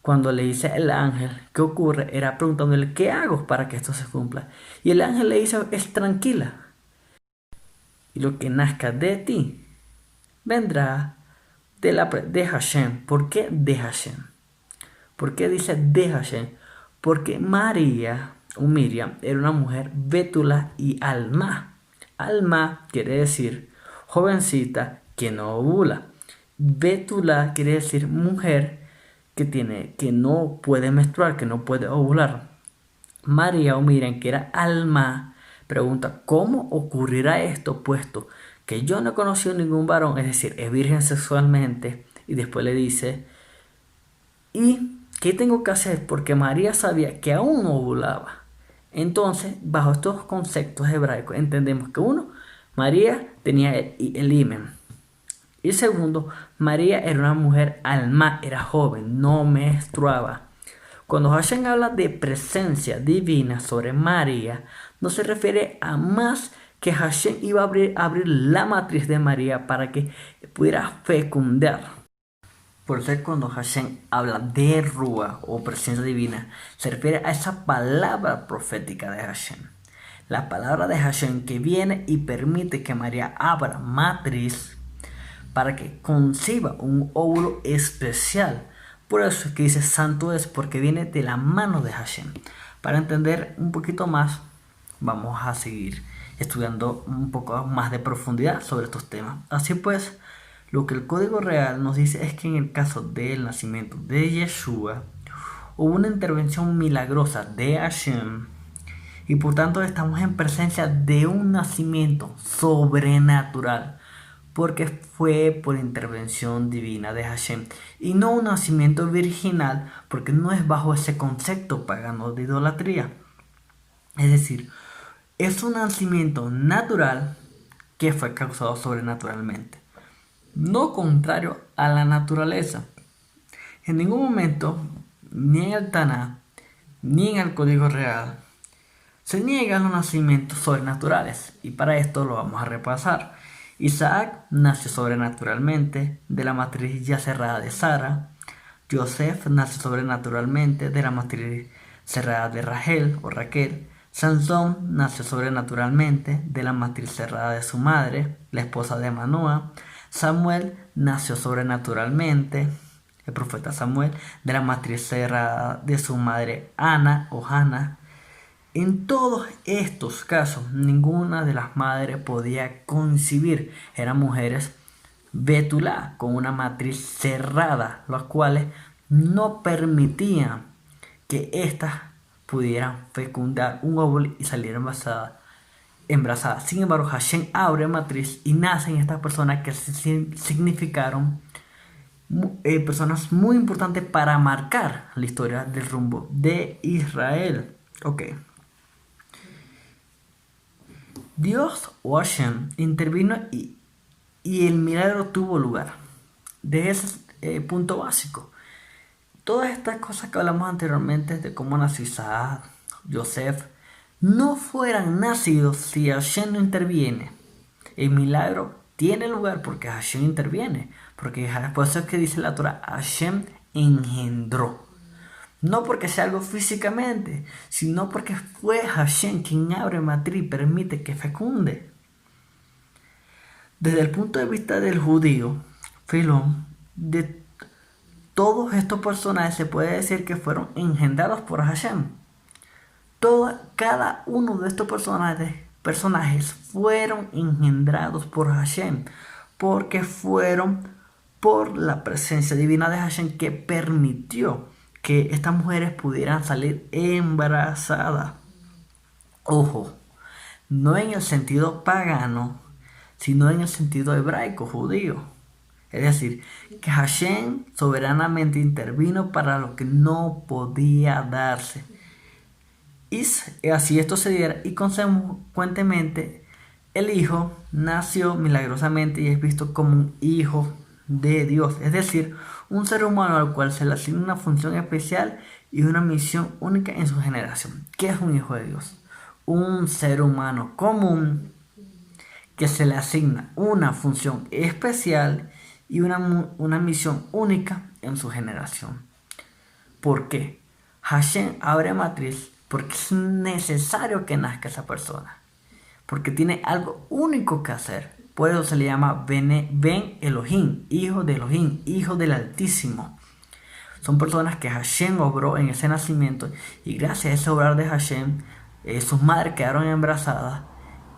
cuando le dice el ángel qué ocurre, era preguntándole qué hago para que esto se cumpla. Y el ángel le dice, es tranquila, y lo que nazca de ti vendrá de Hashem. ¿Por qué de Hashem? ¿Por qué dice de Hashem? Porque María o Miriam era una mujer bétula y alma. Alma quiere decir jovencita que no ovula. Bétula quiere decir mujer que no puede menstruar, que no puede ovular. María o Miriam, que era alma, pregunta, ¿cómo ocurrirá esto puesto que yo no he conocido ningún varón, es decir, es virgen sexualmente? Y después le dice, ¿y qué tengo que hacer? Porque María sabía que aún no ovulaba. Entonces, bajo estos conceptos hebraicos, entendemos que uno, María tenía el himen. Y segundo, María era una mujer alma, era joven, no menstruaba. Cuando Hashem habla de presencia divina sobre María, no se refiere a más que Hashem iba a abrir la matriz de María para que pudiera fecundar. Por eso cuando Hashem habla de Rúa o presencia divina, se refiere a esa palabra profética de Hashem. La palabra de Hashem que viene y permite que María abra matriz para que conciba un óvulo especial. Por eso es que dice santo es, porque viene de la mano de Hashem. Para entender un poquito más, vamos a seguir estudiando un poco más de profundidad sobre estos temas. Así pues, lo que el Código Real nos dice es que en el caso del nacimiento de Yeshua, hubo una intervención milagrosa de Hashem y por tanto estamos en presencia de un nacimiento sobrenatural, porque fue por intervención divina de Hashem y no un nacimiento virginal, porque no es bajo ese concepto pagano de idolatría. Es decir, es un nacimiento natural que fue causado sobrenaturalmente, no contrario a la naturaleza. En ningún momento, ni en el Taná, ni en el Código Real, se niegan los nacimientos sobrenaturales, y para esto lo vamos a repasar. Isaac nació sobrenaturalmente de la matriz ya cerrada de Sara. Joseph nació sobrenaturalmente de la matriz cerrada de Rachel o Raquel. Sansón nació sobrenaturalmente de la matriz cerrada de su madre, la esposa de Manoah. Samuel nació sobrenaturalmente, el profeta Samuel, de la matriz cerrada de su madre Ana o Hannah. En todos estos casos, ninguna de las madres podía concebir. Eran mujeres bétula con una matriz cerrada, las cuales no permitían que éstas pudieran fecundar un óvulo y salir embarazadas. Sin embargo, Hashem abre matriz y nacen estas personas que significaron personas muy importantes para marcar la historia del rumbo de Israel. Ok. Dios o Hashem intervino y el milagro tuvo lugar. De ese punto básico. Todas estas cosas que hablamos anteriormente de cómo nació Isaac, Joseph, no fueran nacidos si Hashem no interviene. El milagro tiene lugar porque Hashem interviene. Porque por eso es que dice la Torah, Hashem engendró. No porque sea algo físicamente, sino porque fue Hashem quien abre matriz y permite que fecunde. Desde el punto de vista del judío, Filón, de todos estos personajes se puede decir que fueron engendrados por Hashem. Cada uno de estos personajes fueron engendrados por Hashem, porque fueron por la presencia divina de Hashem que permitió que estas mujeres pudieran salir embarazadas. Ojo, no en el sentido pagano, sino en el sentido hebraico, judío. Es decir, que Hashem soberanamente intervino para lo que no podía darse. Y así esto se diera, y consecuentemente el Hijo nació milagrosamente y es visto como un hijo de Dios. Es decir, un ser humano al cual se le asigna una función especial y una misión única en su generación. ¿Qué es un hijo de Dios? Un ser humano común que se le asigna una función especial y una misión única en su generación. ¿Por qué? Hashem abre matriz porque es necesario que nazca esa persona, porque tiene algo único que hacer. Por eso se le llama Ben Elohim, hijo de Elohim, hijo del Altísimo. Son personas que Hashem obró en ese nacimiento, y gracias a ese obrar de Hashem, sus madres quedaron embarazadas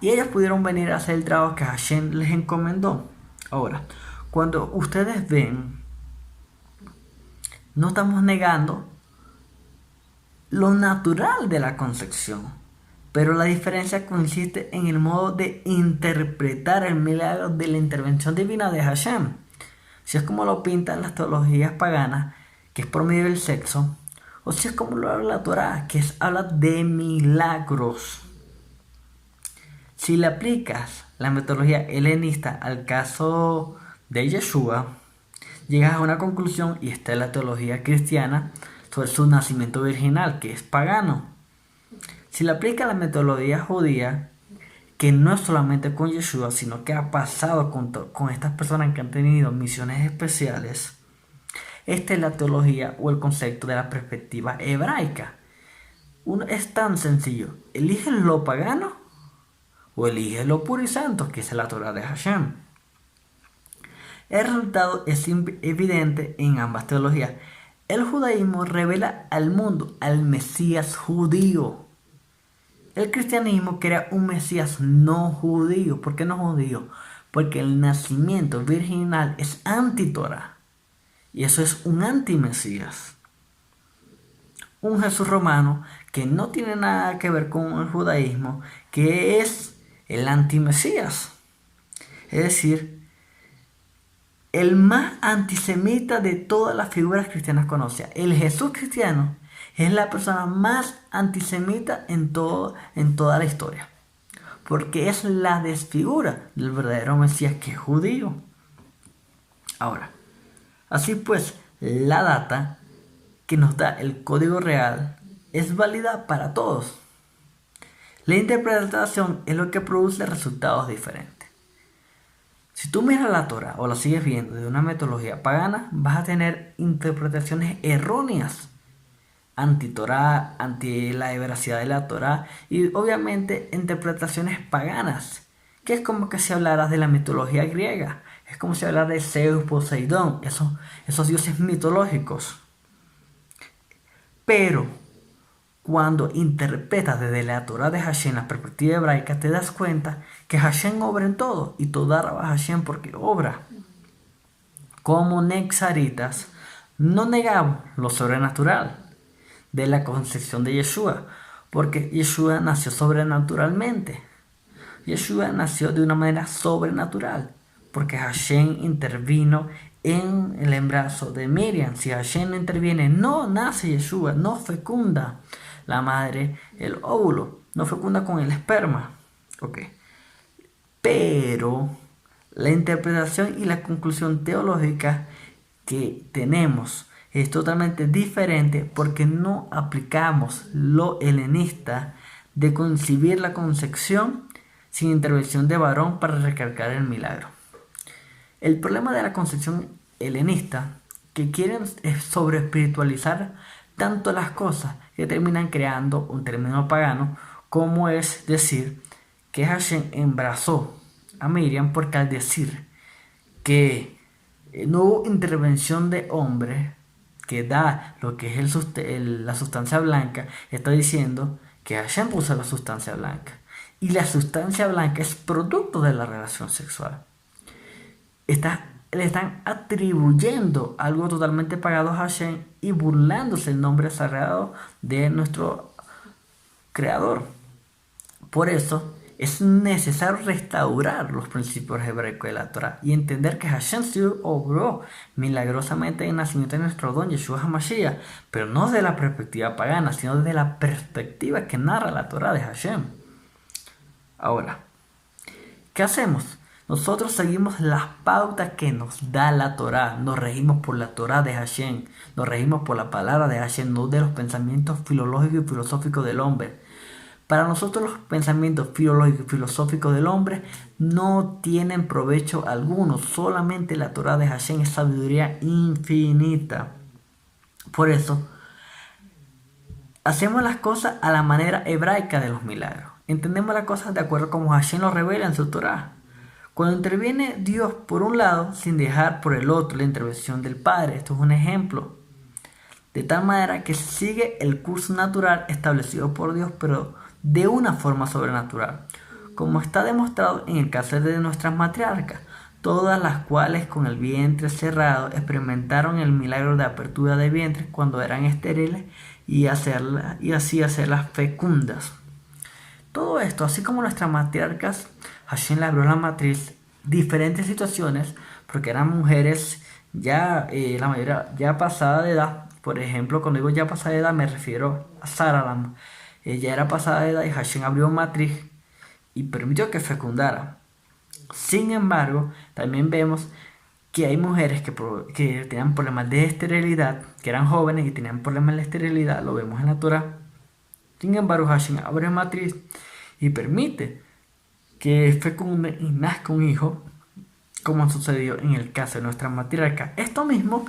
y ellas pudieron venir a hacer el trabajo que Hashem les encomendó. Ahora, cuando ustedes ven, no estamos negando lo natural de la concepción, pero la diferencia consiste en el modo de interpretar el milagro de la intervención divina de Hashem. Si es como lo pintan las teologías paganas, que es por medio del sexo, o si es como lo habla la Torah, que habla de milagros. Si le aplicas la metodología helenista al caso de Yeshua, llegas a una conclusión, y esta es la teología cristiana sobre su nacimiento virginal, que es pagano. Si le aplica la metodología judía, que no es solamente con Yeshua, sino que ha pasado con estas personas que han tenido misiones especiales, esta es la teología o el concepto de la perspectiva hebraica. Es tan sencillo: ¿eliges lo pagano o eliges lo puro y santo, que es la Torah de Hashem? El resultado es evidente en ambas teologías. El judaísmo revela al mundo al Mesías judío. El cristianismo crea un Mesías no judío. ¿Por qué no judío? Porque el nacimiento virginal es anti-Torah. Y eso es un anti-Mesías. Un Jesús romano que no tiene nada que ver con el judaísmo, que es el anti-Mesías. Es decir, el más antisemita de todas las figuras cristianas conocidas. El Jesús cristiano es la persona más antisemita en toda la historia, porque es la desfigura del verdadero Mesías, que es judío. Ahora, así pues, la data que nos da el código real es válida para todos. La interpretación es lo que produce resultados diferentes. Si tú miras la Torah o la sigues viendo de una metodología pagana, vas a tener interpretaciones erróneas, anti-Torah, anti la veracidad de la Torah, y obviamente interpretaciones paganas, que es como que si hablaras de la mitología griega, es como si hablaras de Zeus, Poseidón, esos dioses mitológicos. Pero cuando interpretas desde la Torah de Hashem la perspectiva hebraica, te das cuenta que Hashem obra en todo, y todo alaba a Hashem porque obra. Como Nexaritas, no negamos lo sobrenatural de la concepción de Yeshua, porque Yeshua nació sobrenaturalmente. Yeshua nació de una manera sobrenatural, porque Hashem intervino en el embarazo de Miriam. Si Hashem no interviene, no nace Yeshua, no fecunda la madre el óvulo, no fecunda con el esperma. Pero la interpretación y la conclusión teológica que tenemos es totalmente diferente porque no aplicamos lo helenista de concebir la concepción sin intervención de varón para recalcar el milagro. El problema de la concepción helenista que quieren es sobre espiritualizar tanto las cosas que terminan creando un término pagano, como es decir que Hashem embarazó a Miriam, porque al decir que no hubo intervención de hombre que da lo que es la sustancia blanca, está diciendo que Hashem puso la sustancia blanca. Y la sustancia blanca es producto de la relación sexual. Le están atribuyendo algo totalmente pagado a Hashem y burlándose el nombre sagrado de nuestro creador. Por eso es necesario restaurar los principios hebraicos de la Torah y entender que Hashem sí obró milagrosamente en el nacimiento de nuestro don Yeshua HaMashiach, pero no desde la perspectiva pagana, sino desde la perspectiva que narra la Torah de Hashem. Ahora, ¿qué hacemos? Nosotros seguimos las pautas que nos da la Torah, nos regimos por la Torah de Hashem, nos regimos por la palabra de Hashem, no de los pensamientos filológicos y filosóficos del hombre. Para nosotros los pensamientos filológicos y filosóficos del hombre no tienen provecho alguno, solamente la Torah de Hashem es sabiduría infinita. Por eso, hacemos las cosas a la manera hebraica de los milagros. Entendemos las cosas de acuerdo como Hashem lo revela en su Torah. Cuando interviene Dios por un lado, sin dejar por el otro la intervención del Padre. Esto es un ejemplo. De tal manera que sigue el curso natural establecido por Dios, pero de una forma sobrenatural. Como está demostrado en el caso de nuestras matriarcas, todas las cuales con el vientre cerrado experimentaron el milagro de apertura de vientre cuando eran estériles y así hacerlas fecundas. Todo esto, así como nuestras matriarcas, Hashem le abrió la matriz, diferentes situaciones, porque eran mujeres ya, la mayoría ya pasada de edad. Por ejemplo, cuando digo ya pasada de edad me refiero a Sara, ella era pasada de edad y Hashem abrió matriz y permitió que fecundara. Sin embargo, también vemos que hay mujeres que tenían problemas de esterilidad, que eran jóvenes y tenían problemas de esterilidad, lo vemos en la Torah. Sin embargo, Hashem abre matriz y permite que fecunde y nazca un hijo, como sucedió en el caso de nuestra matriarca. Esto mismo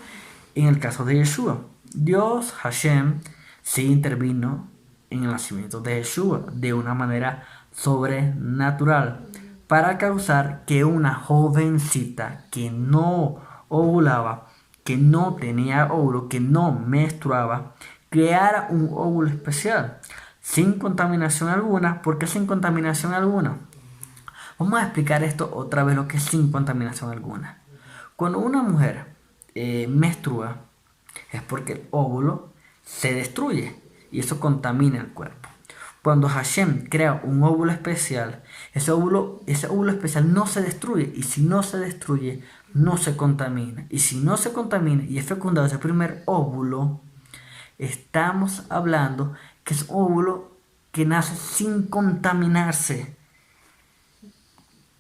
en el caso de Yeshua. Dios, Hashem, sí intervino en el nacimiento de Yeshua de una manera sobrenatural para causar que una jovencita que no ovulaba, que no tenía óvulo, que no menstruaba, creara un óvulo especial sin contaminación alguna. ¿Por qué sin contaminación alguna? Vamos a explicar esto otra vez, lo que es sin contaminación alguna. Cuando una mujer menstrua es porque el óvulo se destruye y eso contamina el cuerpo. Cuando Hashem crea un óvulo especial, ese óvulo especial no se destruye, y si no se destruye, no se contamina. Y si no se contamina y es fecundado ese primer óvulo, estamos hablando que es un óvulo que nace sin contaminarse.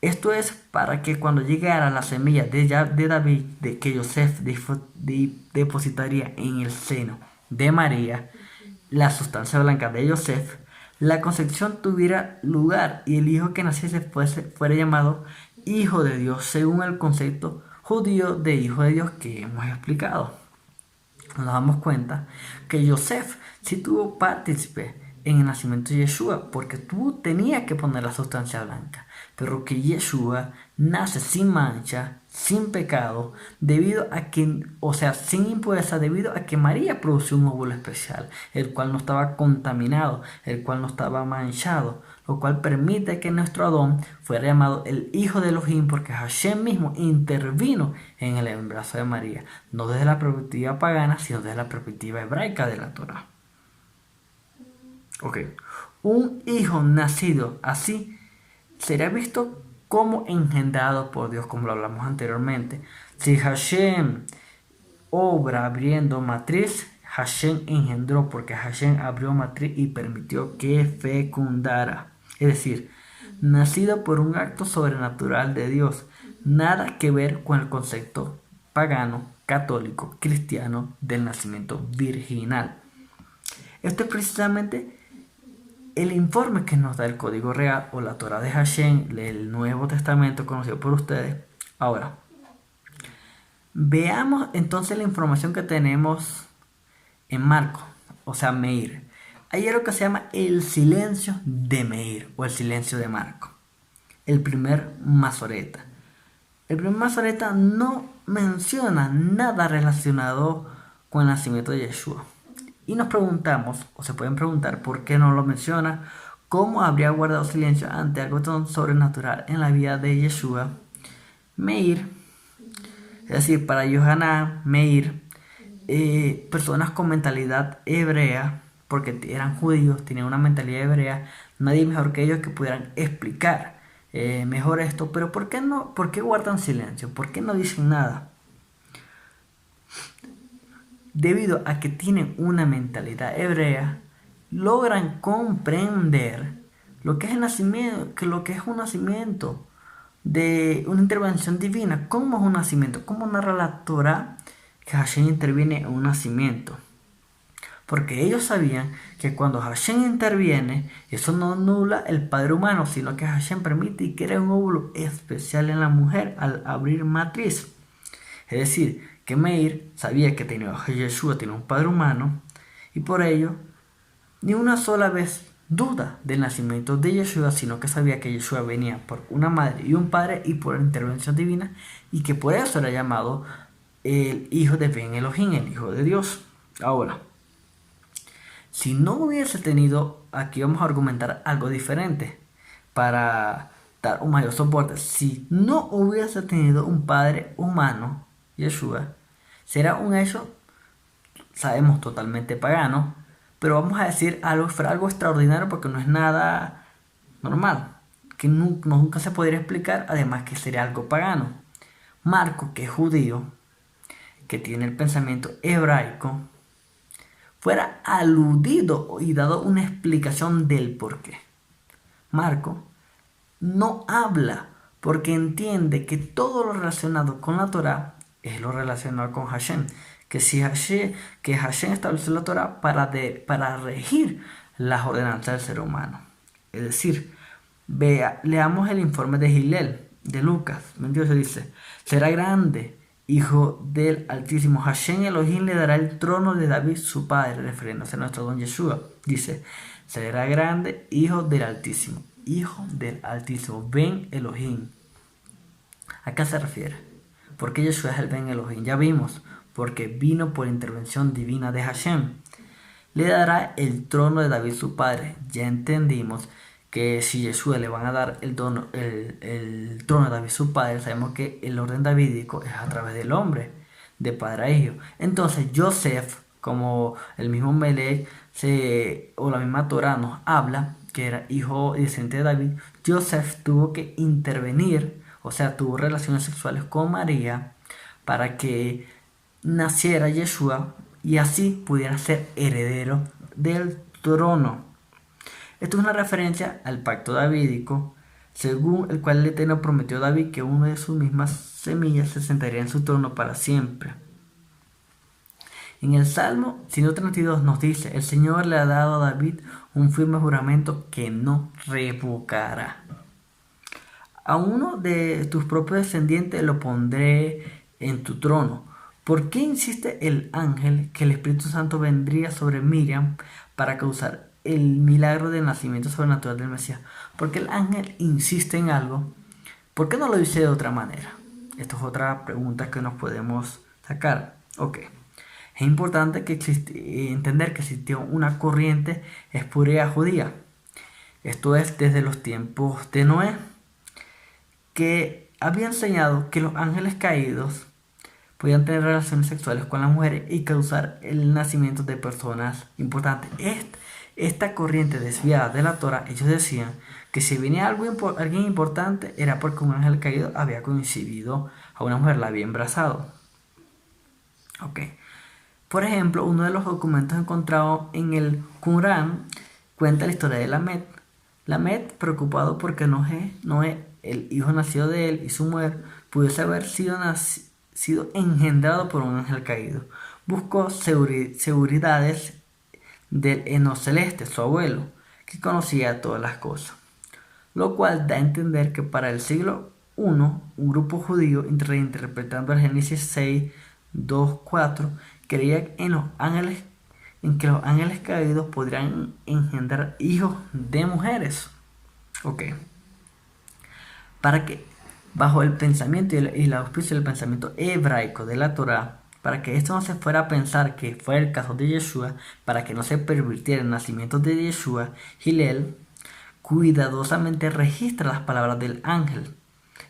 Esto es para que cuando llegara la semilla de David, de que Yosef depositaría en el seno de María, la sustancia blanca de Yosef, la concepción tuviera lugar y el hijo que naciese fuera llamado Hijo de Dios, según el concepto judío de Hijo de Dios que hemos explicado. Nos damos cuenta que Yosef sí tuvo partícipe en el nacimiento de Yeshua, porque tú tenías que poner la sustancia blanca, pero que Yeshua nace sin mancha, sin pecado, debido a que, sin impureza, debido a que María produjo un óvulo especial, el cual no estaba contaminado, el cual no estaba manchado, lo cual permite que nuestro Adón fuera llamado el Hijo de Elohim, porque Hashem mismo intervino en el embarazo de María, no desde la perspectiva pagana, sino desde la perspectiva hebraica de la Torah. Un hijo nacido así será visto como engendrado por Dios, como lo hablamos anteriormente. Si Hashem obra abriendo matriz, Hashem engendró, porque Hashem abrió matriz y permitió que fecundara. Es decir, nacido por un acto sobrenatural de Dios, nada que ver con el concepto pagano, católico, cristiano del nacimiento virginal. Esto es precisamente el informe que nos da el Código Real o la Torá de Hashem, el Nuevo Testamento conocido por ustedes. Ahora, veamos entonces la información que tenemos en Marcos, o sea, Meir. Hay algo que se llama el silencio de Meir o el silencio de Marcos, el primer masoreta. El primer masoreta no menciona nada relacionado con el nacimiento de Yeshua. Y nos preguntamos, o se pueden preguntar, ¿por qué no lo menciona? ¿Cómo habría guardado silencio ante algo tan sobrenatural en la vida de Yeshua? Meir, es decir, para Yohanan, Meir, personas con mentalidad hebrea, porque eran judíos, tenían una mentalidad hebrea, nadie mejor que ellos que pudieran explicar mejor esto. Pero ¿por qué no? ¿Por qué guardan silencio? ¿Por qué no dicen nada? Debido a que tienen una mentalidad hebrea, logran comprender lo que es el nacimiento, que lo que es un nacimiento de una intervención divina. ¿Cómo es un nacimiento? ¿Cómo narra la Torah que Hashem interviene en un nacimiento? Porque ellos sabían que cuando Hashem interviene, eso no anula el padre humano, sino que Hashem permite y crea un óvulo especial en la mujer al abrir matriz. Es decir, que Meir sabía que Yeshua tenía un padre humano y por ello ni una sola vez duda del nacimiento de Yeshua, sino que sabía que Yeshua venía por una madre y un padre y por intervención divina, y que por eso era llamado el hijo de Ben Elohim, el hijo de Dios. Ahora, si no hubiese tenido, aquí vamos a argumentar algo diferente para dar un mayor soporte. Si no hubiese tenido un padre humano, Yeshua, será un hecho, sabemos, totalmente pagano, pero vamos a decir algo extraordinario porque no es nada normal, que nunca se podría explicar, además que sería algo pagano. Marco, que es judío, que tiene el pensamiento hebraico, fuera aludido y dado una explicación del porqué. Marco no habla porque entiende que todo lo relacionado con la Torah es lo relacionado con Hashem. Que Hashem estableció la Torah para regir las ordenanzas del ser humano. Es decir, leamos el informe de Hillel, de Lucas 28, dice: será grande, hijo del Altísimo. Hashem Elohim le dará el trono de David su padre, refiriéndose a nuestro don Yeshua. Dice: será grande, hijo del Altísimo. Hijo del Altísimo, Ben Elohim. ¿A qué se refiere? Porque Yeshua es el Ben Elohim. Ya vimos, porque vino por intervención divina de Hashem. Le dará el trono de David su padre. Ya entendimos que si Yeshua le van a dar el trono de David su padre, sabemos que el orden davídico es a través del hombre, de padre a hijo. Entonces Joseph, como el mismo Melech o la misma Torah nos habla, que era hijo y descendiente de David, Joseph tuvo que intervenir, o sea, tuvo relaciones sexuales con María para que naciera Yeshua y así pudiera ser heredero del trono. Esto es una referencia al pacto davídico, según el cual el Eterno prometió a David que una de sus mismas semillas se sentaría en su trono para siempre. En el Salmo 132 nos dice: el Señor le ha dado a David un firme juramento que no revocará. A uno de tus propios descendientes lo pondré en tu trono. ¿Por qué insiste el ángel que el Espíritu Santo vendría sobre Miriam para causar el milagro del nacimiento sobrenatural del Mesías? Porque el ángel insiste en algo. ¿Por qué no lo dice de otra manera? Esta es otra pregunta que nos podemos sacar. Ok. Es importante entender que existió una corriente espúrea judía. Esto es desde los tiempos de Noé, que había enseñado que los ángeles caídos podían tener relaciones sexuales con las mujeres y causar el nacimiento de personas importantes. Esta corriente desviada de la Torah, ellos decían que si venía alguien importante era porque un ángel caído había coincidido a una mujer, la había embarazado. Ok. Por ejemplo, uno de los documentos encontrados en el Qur'án cuenta la historia de Lamed. Lamed, preocupado porque Noé, el hijo nacido de él y su mujer, pudiese haber sido engendrado por un ángel caído. Buscó seguridades del heno celeste, su abuelo, que conocía todas las cosas, lo cual da a entender que para el siglo I, un grupo judío, reinterpretando el Génesis 6, 2, 4, creía en que los ángeles caídos podrían engendrar hijos de mujeres. Ok. Para que, bajo el pensamiento y el auspicio del pensamiento hebraico de la Torá, para que esto no se fuera a pensar que fue el caso de Yeshua, para que no se pervirtiera el nacimiento de Yeshua, Hillel cuidadosamente registra las palabras del ángel,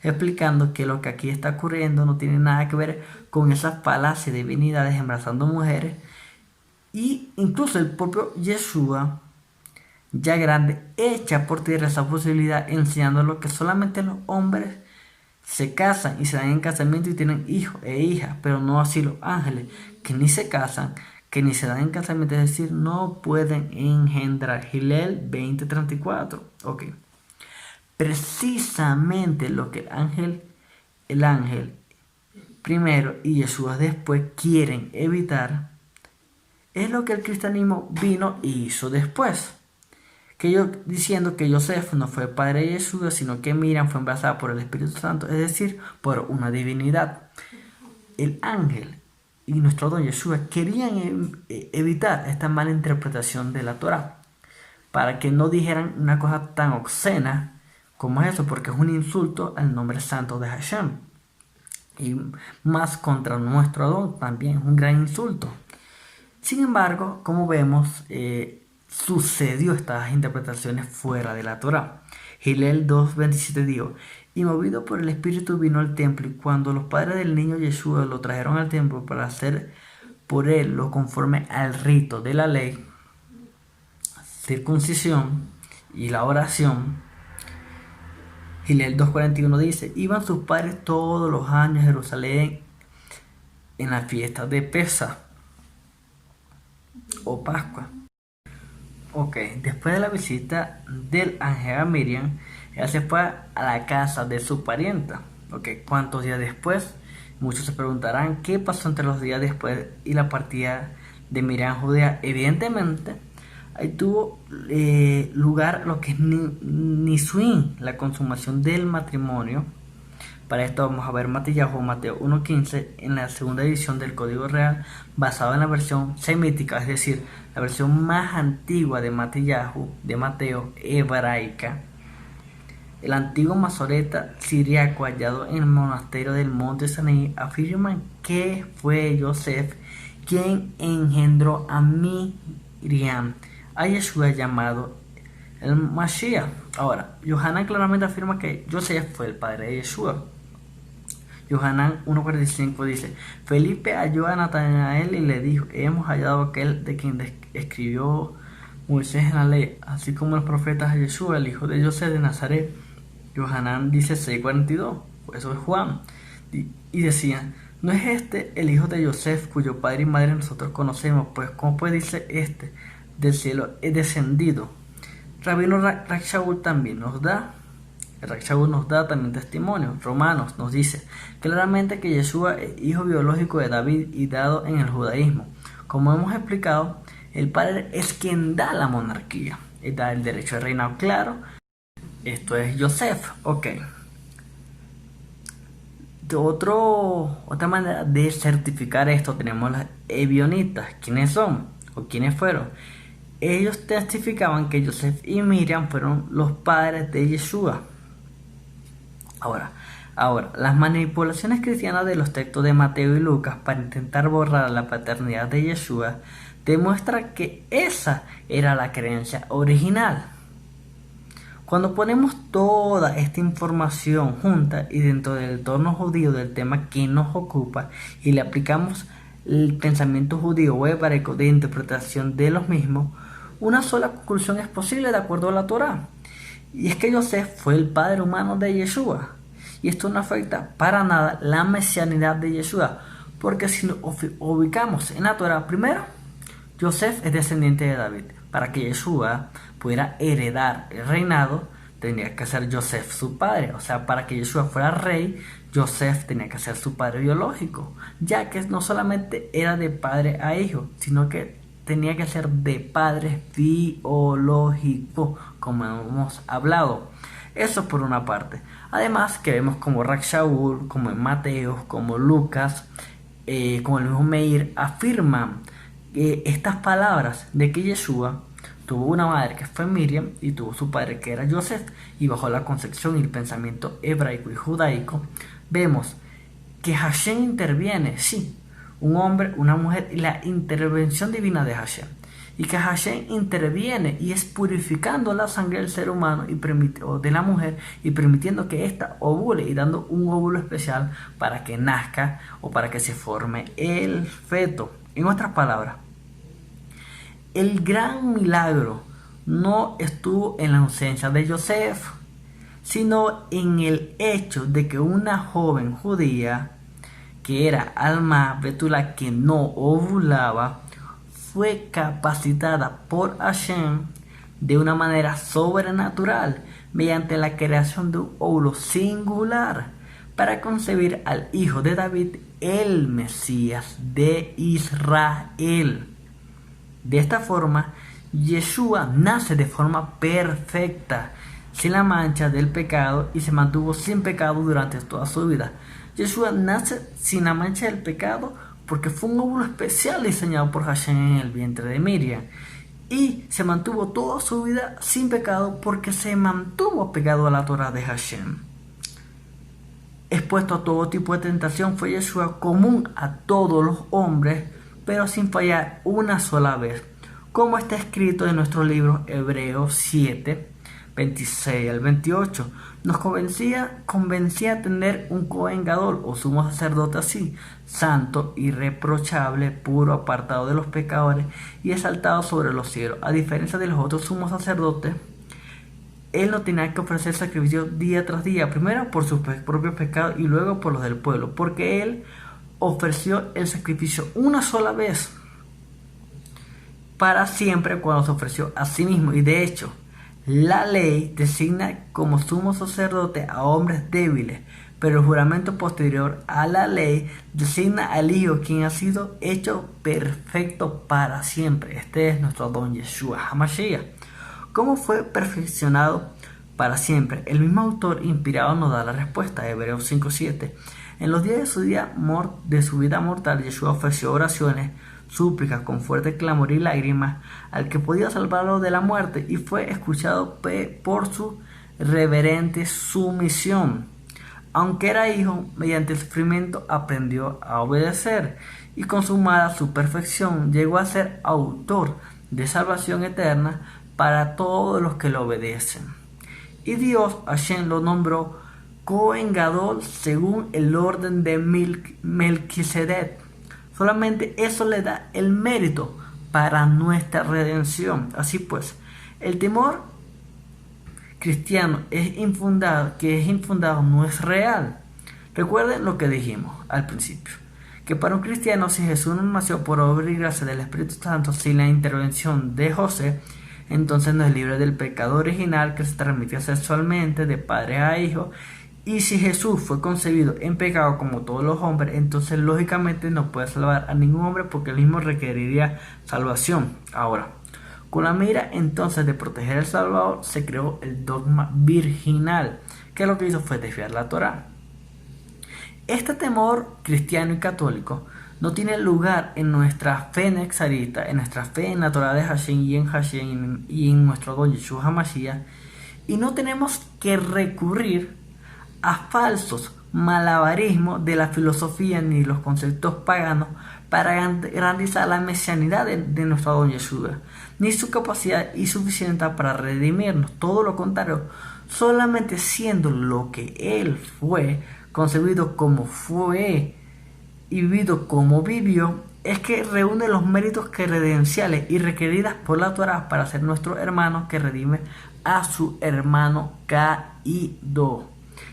explicando que lo que aquí está ocurriendo no tiene nada que ver con esas falacias de divinidades embarazando mujeres, y incluso el propio Yeshua, ya grande, echa por tierra esa posibilidad, enseñándolo que solamente los hombres se casan y se dan en casamiento y tienen hijos e hijas, pero no así los ángeles, que ni se casan, que ni se dan en casamiento, es decir, no pueden engendrar. Hillel 20:34. Ok. Precisamente lo que el ángel primero y Jesús después quieren evitar es lo que el cristianismo vino y hizo después. Diciendo que Joseph no fue padre de Jesús, sino que Miriam fue embarazada por el Espíritu Santo, es decir, por una divinidad. El ángel y nuestro don Yeshua querían evitar esta mala interpretación de la Torah, para que no dijeran una cosa tan obscena como eso, porque es un insulto al nombre santo de Hashem. Y más contra nuestro don también es un gran insulto. Sin embargo, como vemos, sucedió estas interpretaciones fuera de la Torah. Hillel 2:27 dijo: y movido por el Espíritu vino al templo, y cuando los padres del niño Yeshua lo trajeron al templo para hacer por él lo conforme al rito de la ley, circuncisión y la oración, Hillel 2:41 dice: iban sus padres todos los años a Jerusalén en la fiesta de Pesaj o Pascua. Ok, después de la visita del ángel a Miriam, ella se fue a la casa de su parienta. Ok, ¿cuántos días después? Muchos se preguntarán qué pasó entre los días después y la partida de Miriam a Judea. Evidentemente, ahí tuvo lugar lo que es Nisuín, la consumación del matrimonio. Para esto vamos a ver Mateo 1:15 en la segunda edición del Código Real, basado en la versión semítica, es decir, la versión más antigua de Mateo, hebraica. El antiguo masoreta siriaco hallado en el monasterio del monte Sinaí afirman que fue Joseph quien engendró a Miriam, a Yeshua llamado el Mashiach. Ahora, Yohanan claramente afirma que Joseph fue el padre de Yeshua. Yohanan 1:45 dice: Felipe halló a Natanael y le dijo: hemos hallado aquel de quien escribió Moisés en la ley, así como los profetas, a Yeshua, el hijo de José de Nazaret. Yohanan dice 6:42, eso es Juan, y decía: ¿no es este el hijo de Joseph, cuyo padre y madre nosotros conocemos? Pues ¿cómo pues dice este, del cielo he descendido? Rabino Rav Shaul también nos da también testimonio. Romanos nos dice claramente que Yeshua es hijo biológico de David y dado en el judaísmo. Como hemos explicado, el padre es quien da la monarquía y da el derecho de reinado. Claro, esto es Joseph. Ok. Otra manera de certificar esto tenemos las ebionitas. ¿Quiénes son? ¿O quiénes fueron? Ellos testificaban que Joseph y Miriam fueron los padres de Yeshua. Ahora, las manipulaciones cristianas de los textos de Mateo y Lucas para intentar borrar la paternidad de Yeshua demuestran que esa era la creencia original. Cuando ponemos toda esta información junta y dentro del entorno judío del tema que nos ocupa y le aplicamos el pensamiento judío o hebraico de interpretación de los mismos, una sola conclusión es posible de acuerdo a la Torá. Y es que Joseph fue el padre humano de Yeshua. Y esto no afecta para nada la mesianidad de Yeshua. Porque si nos ubicamos en la Torá, primero, Joseph es descendiente de David. Para que Yeshua pudiera heredar el reinado, tenía que ser Joseph su padre. O sea, para que Yeshua fuera rey, Joseph tenía que ser su padre biológico, ya que no solamente era de padre a hijo, sino que tenía que ser de padre biológico, como hemos hablado. Eso por una parte. Además que vemos como Shaul, como en Mateo, como Lucas, como el mismo Meir, afirman estas palabras de que Yeshua tuvo una madre que fue Miriam y tuvo su padre que era Joseph, y bajo la concepción y el pensamiento hebraico y judaico vemos que Hashem interviene, sí, un hombre, una mujer, y la intervención divina de Hashem, y que Hashem interviene y es purificando la sangre del ser humano o de la mujer, y permitiendo que ésta ovule y dando un óvulo especial para que nazca o para que se forme el feto. En otras palabras, el gran milagro no estuvo en la ausencia de Joseph, sino en el hecho de que una joven judía, que era Alma Betula, que no ovulaba, fue capacitada por Hashem de una manera sobrenatural mediante la creación de un óvulo singular para concebir al hijo de David, el Mesías de Israel. De esta forma, Yeshua nace de forma perfecta, sin la mancha del pecado, y se mantuvo sin pecado durante toda su vida. Yeshua nace sin la mancha del pecado porque fue un óvulo especial diseñado por Hashem en el vientre de Miriam, y se mantuvo toda su vida sin pecado porque se mantuvo pegado a la Torah de Hashem. Expuesto a todo tipo de tentación, fue Yeshua común a todos los hombres, pero sin fallar una sola vez, como está escrito en nuestro libro Hebreos 7, 26 al 28. Nos convencía a tener un Cohen Gadol o sumo sacerdote así, santo, irreprochable, puro, apartado de los pecadores y exaltado sobre los cielos. A diferencia de los otros sumos sacerdotes, él no tenía que ofrecer sacrificio día tras día, primero por sus propios pecados y luego por los del pueblo, porque él ofreció el sacrificio una sola vez para siempre cuando se ofreció a sí mismo. Y de hecho, la ley designa como sumo sacerdote a hombres débiles, pero el juramento posterior a la ley designa al Hijo, quien ha sido hecho perfecto para siempre. Este es nuestro Adón Yeshua HaMashiach. ¿Cómo fue perfeccionado para siempre? El mismo autor inspirado nos da la respuesta, Hebreos 5:7. En los días de su vida mortal, Yeshua ofreció oraciones, súplicas con fuerte clamor y lágrimas al que podía salvarlo de la muerte, y fue escuchado por su reverente sumisión. Aunque era hijo, mediante el sufrimiento aprendió a obedecer, y consumada su perfección llegó a ser autor de salvación eterna para todos los que lo obedecen. Y Dios, Hashem, lo nombró Cohen Gadol según el orden de Melquisedec. Solamente eso le da el mérito para nuestra redención. Así pues, el temor cristiano es infundado no es real. Recuerden lo que dijimos al principio, que para un cristiano, si Jesús no nació por obra y gracia del Espíritu Santo sin la intervención de José, entonces no es libre del pecado original que se transmitía sexualmente de padre a hijo. Y si Jesús fue concebido en pecado como todos los hombres, entonces lógicamente no puede salvar a ningún hombre porque él mismo requeriría salvación. Ahora, con la mira entonces de proteger al Salvador, se creó el dogma virginal, que lo que hizo fue desviar la Torá. Este temor cristiano y católico no tiene lugar en nuestra fe nexarita, en nuestra fe en la Torá de Hashem y en nuestro Don Yeshua HaMashiach, y no tenemos que recurrir a falsos malabarismos de la filosofía ni los conceptos paganos para garantizar la mesianidad de nuestro Don Yeshua, ni su capacidad insuficiente para redimirnos. Todo lo contrario, solamente siendo lo que Él fue, concebido como fue y vivido como vivió, es que reúne los méritos credenciales y requeridas por la Torá para ser nuestro hermano que redime a su hermano caído.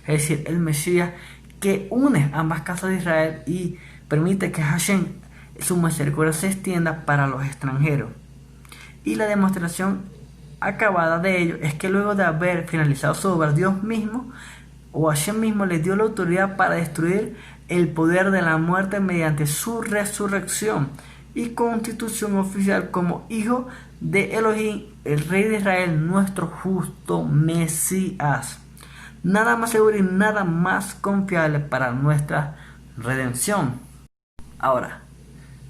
Es decir, el Mesías que une ambas casas de Israel y permite que Hashem, su misericordia, se extienda para los extranjeros. Y la demostración acabada de ello es que luego de haber finalizado su obra, Dios mismo o Hashem mismo le dio la autoridad para destruir el poder de la muerte mediante su resurrección y constitución oficial como hijo de Elohim, el rey de Israel, nuestro justo Mesías. Nada más seguro y nada más confiable para nuestra redención. Ahora,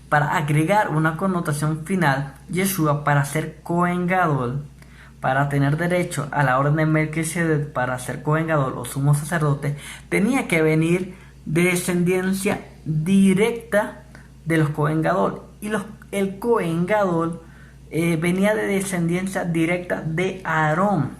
para agregar una connotación final, Yeshua, para ser Cohen Gadol, para tener derecho a la orden de Melquisedec, para ser Cohen Gadol o sumo sacerdote, tenía que venir de descendencia directa de los Cohen Gadol. Y el Cohen Gadol venía de descendencia directa de Aarón.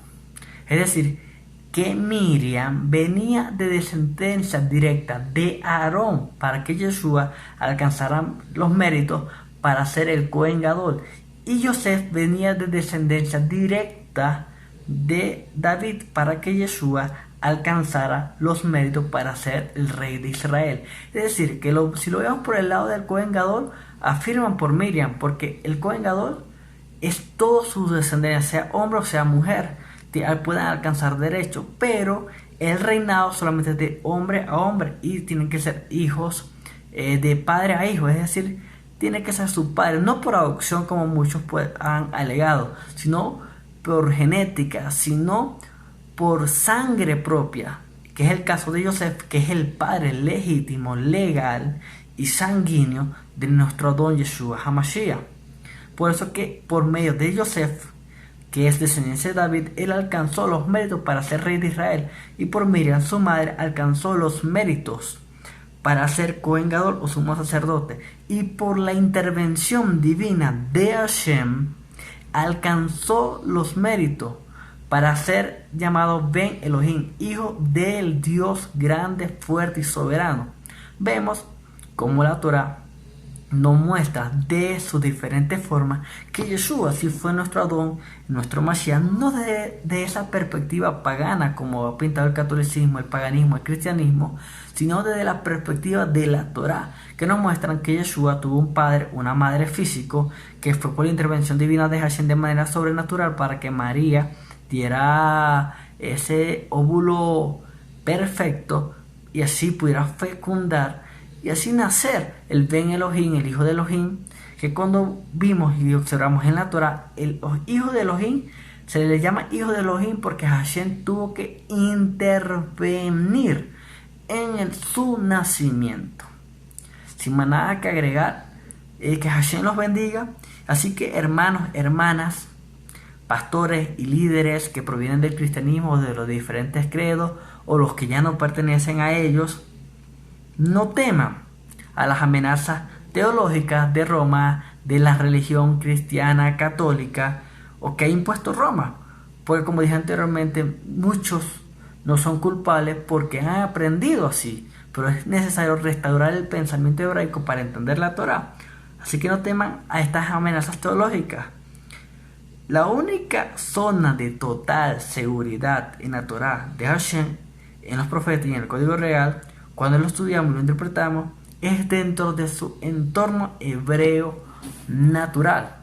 Es decir, que Miriam venía de descendencia directa de Aarón para que Yeshua alcanzara los méritos para ser el Cohen Gadol. Y Yosef venía de descendencia directa de David para que Yeshua alcanzara los méritos para ser el rey de Israel. Es decir, que si lo vemos por el lado del Cohen Gadol, afirman por Miriam, porque el Cohen Gadol es toda su descendencia, sea hombre o sea mujer, pueden alcanzar derecho, pero el reinado solamente es de hombre a hombre y tienen que ser hijos de padre a hijo, es decir, tiene que ser su padre, no por adopción como muchos han alegado, sino por genética, sino por sangre propia, que es el caso de Yosef, que es el padre legítimo, legal y sanguíneo de nuestro Adón Yeshua HaMashiach. Por eso que por medio de Yosef, que es descendencia de David, él alcanzó los méritos para ser rey de Israel, y por Miriam, su madre, alcanzó los méritos para ser Cohen Gadol o sumo sacerdote, y por la intervención divina de Hashem alcanzó los méritos para ser llamado Ben Elohim, hijo del Dios grande, fuerte y soberano. Vemos cómo la Torah nos muestra de sus diferentes formas que Yeshua sí fue nuestro Adón, nuestro Mashiach, no de esa perspectiva pagana como ha pintado el catolicismo, el paganismo, el cristianismo, sino desde la perspectiva de la Torah, que nos muestran que Yeshua tuvo un padre, una madre físico, que fue por la intervención divina de Hashem de manera sobrenatural para que María diera ese óvulo perfecto y así pudiera fecundar y así nacer el Ben Elohim, el hijo de Elohim, que cuando vimos y observamos en la Torah, el hijo de Elohim se le llama hijo de Elohim porque Hashem tuvo que intervenir en su nacimiento. Sin más nada que agregar, que Hashem los bendiga. Así que hermanos, hermanas, pastores y líderes que provienen del cristianismo o de los diferentes credos o los que ya no pertenecen a ellos, no teman a las amenazas teológicas de Roma, de la religión cristiana católica o que ha impuesto Roma, porque como dije anteriormente, muchos no son culpables porque han aprendido así, pero es necesario restaurar el pensamiento hebraico para entender la Torah. Así que no teman a estas amenazas teológicas. La única zona de total seguridad en la Torah de Hashem, en los profetas y en el Código Real, cuando lo estudiamos y lo interpretamos, es dentro de su entorno hebreo natural.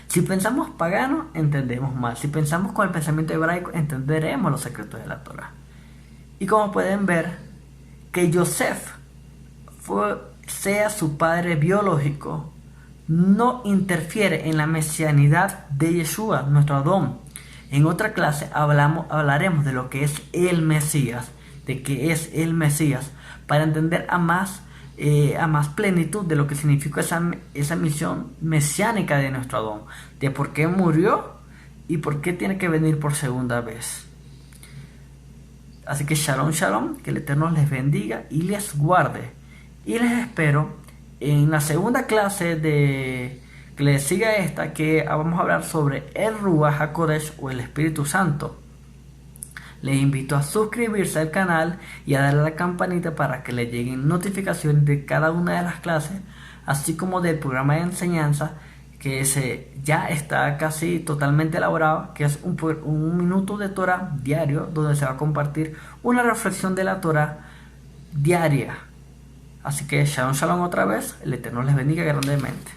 Si pensamos pagano, entendemos mal. Si pensamos con el pensamiento hebraico, entenderemos los secretos de la Torah. Y como pueden ver, que Yosef sea su padre biológico, no interfiere en la mesianidad de Yeshua, nuestro Adón. En otra clase hablaremos de lo que es el Mesías, de qué es el Mesías, para entender a más plenitud de lo que significa esa misión mesiánica de nuestro Adón, de por qué murió y por qué tiene que venir por segunda vez. Así que shalom, shalom, que el Eterno les bendiga y les guarde. Y les espero en la segunda clase que les siga esta, que vamos a hablar sobre el Ruach HaKodesh o el Espíritu Santo. Les invito a suscribirse al canal y a darle a la campanita para que les lleguen notificaciones de cada una de las clases, así como del programa de enseñanza que ya está casi totalmente elaborado, que es un minuto de Torah diario, donde se va a compartir una reflexión de la Torah diaria. Así que shalom, shalom otra vez, el Eterno les bendiga grandemente.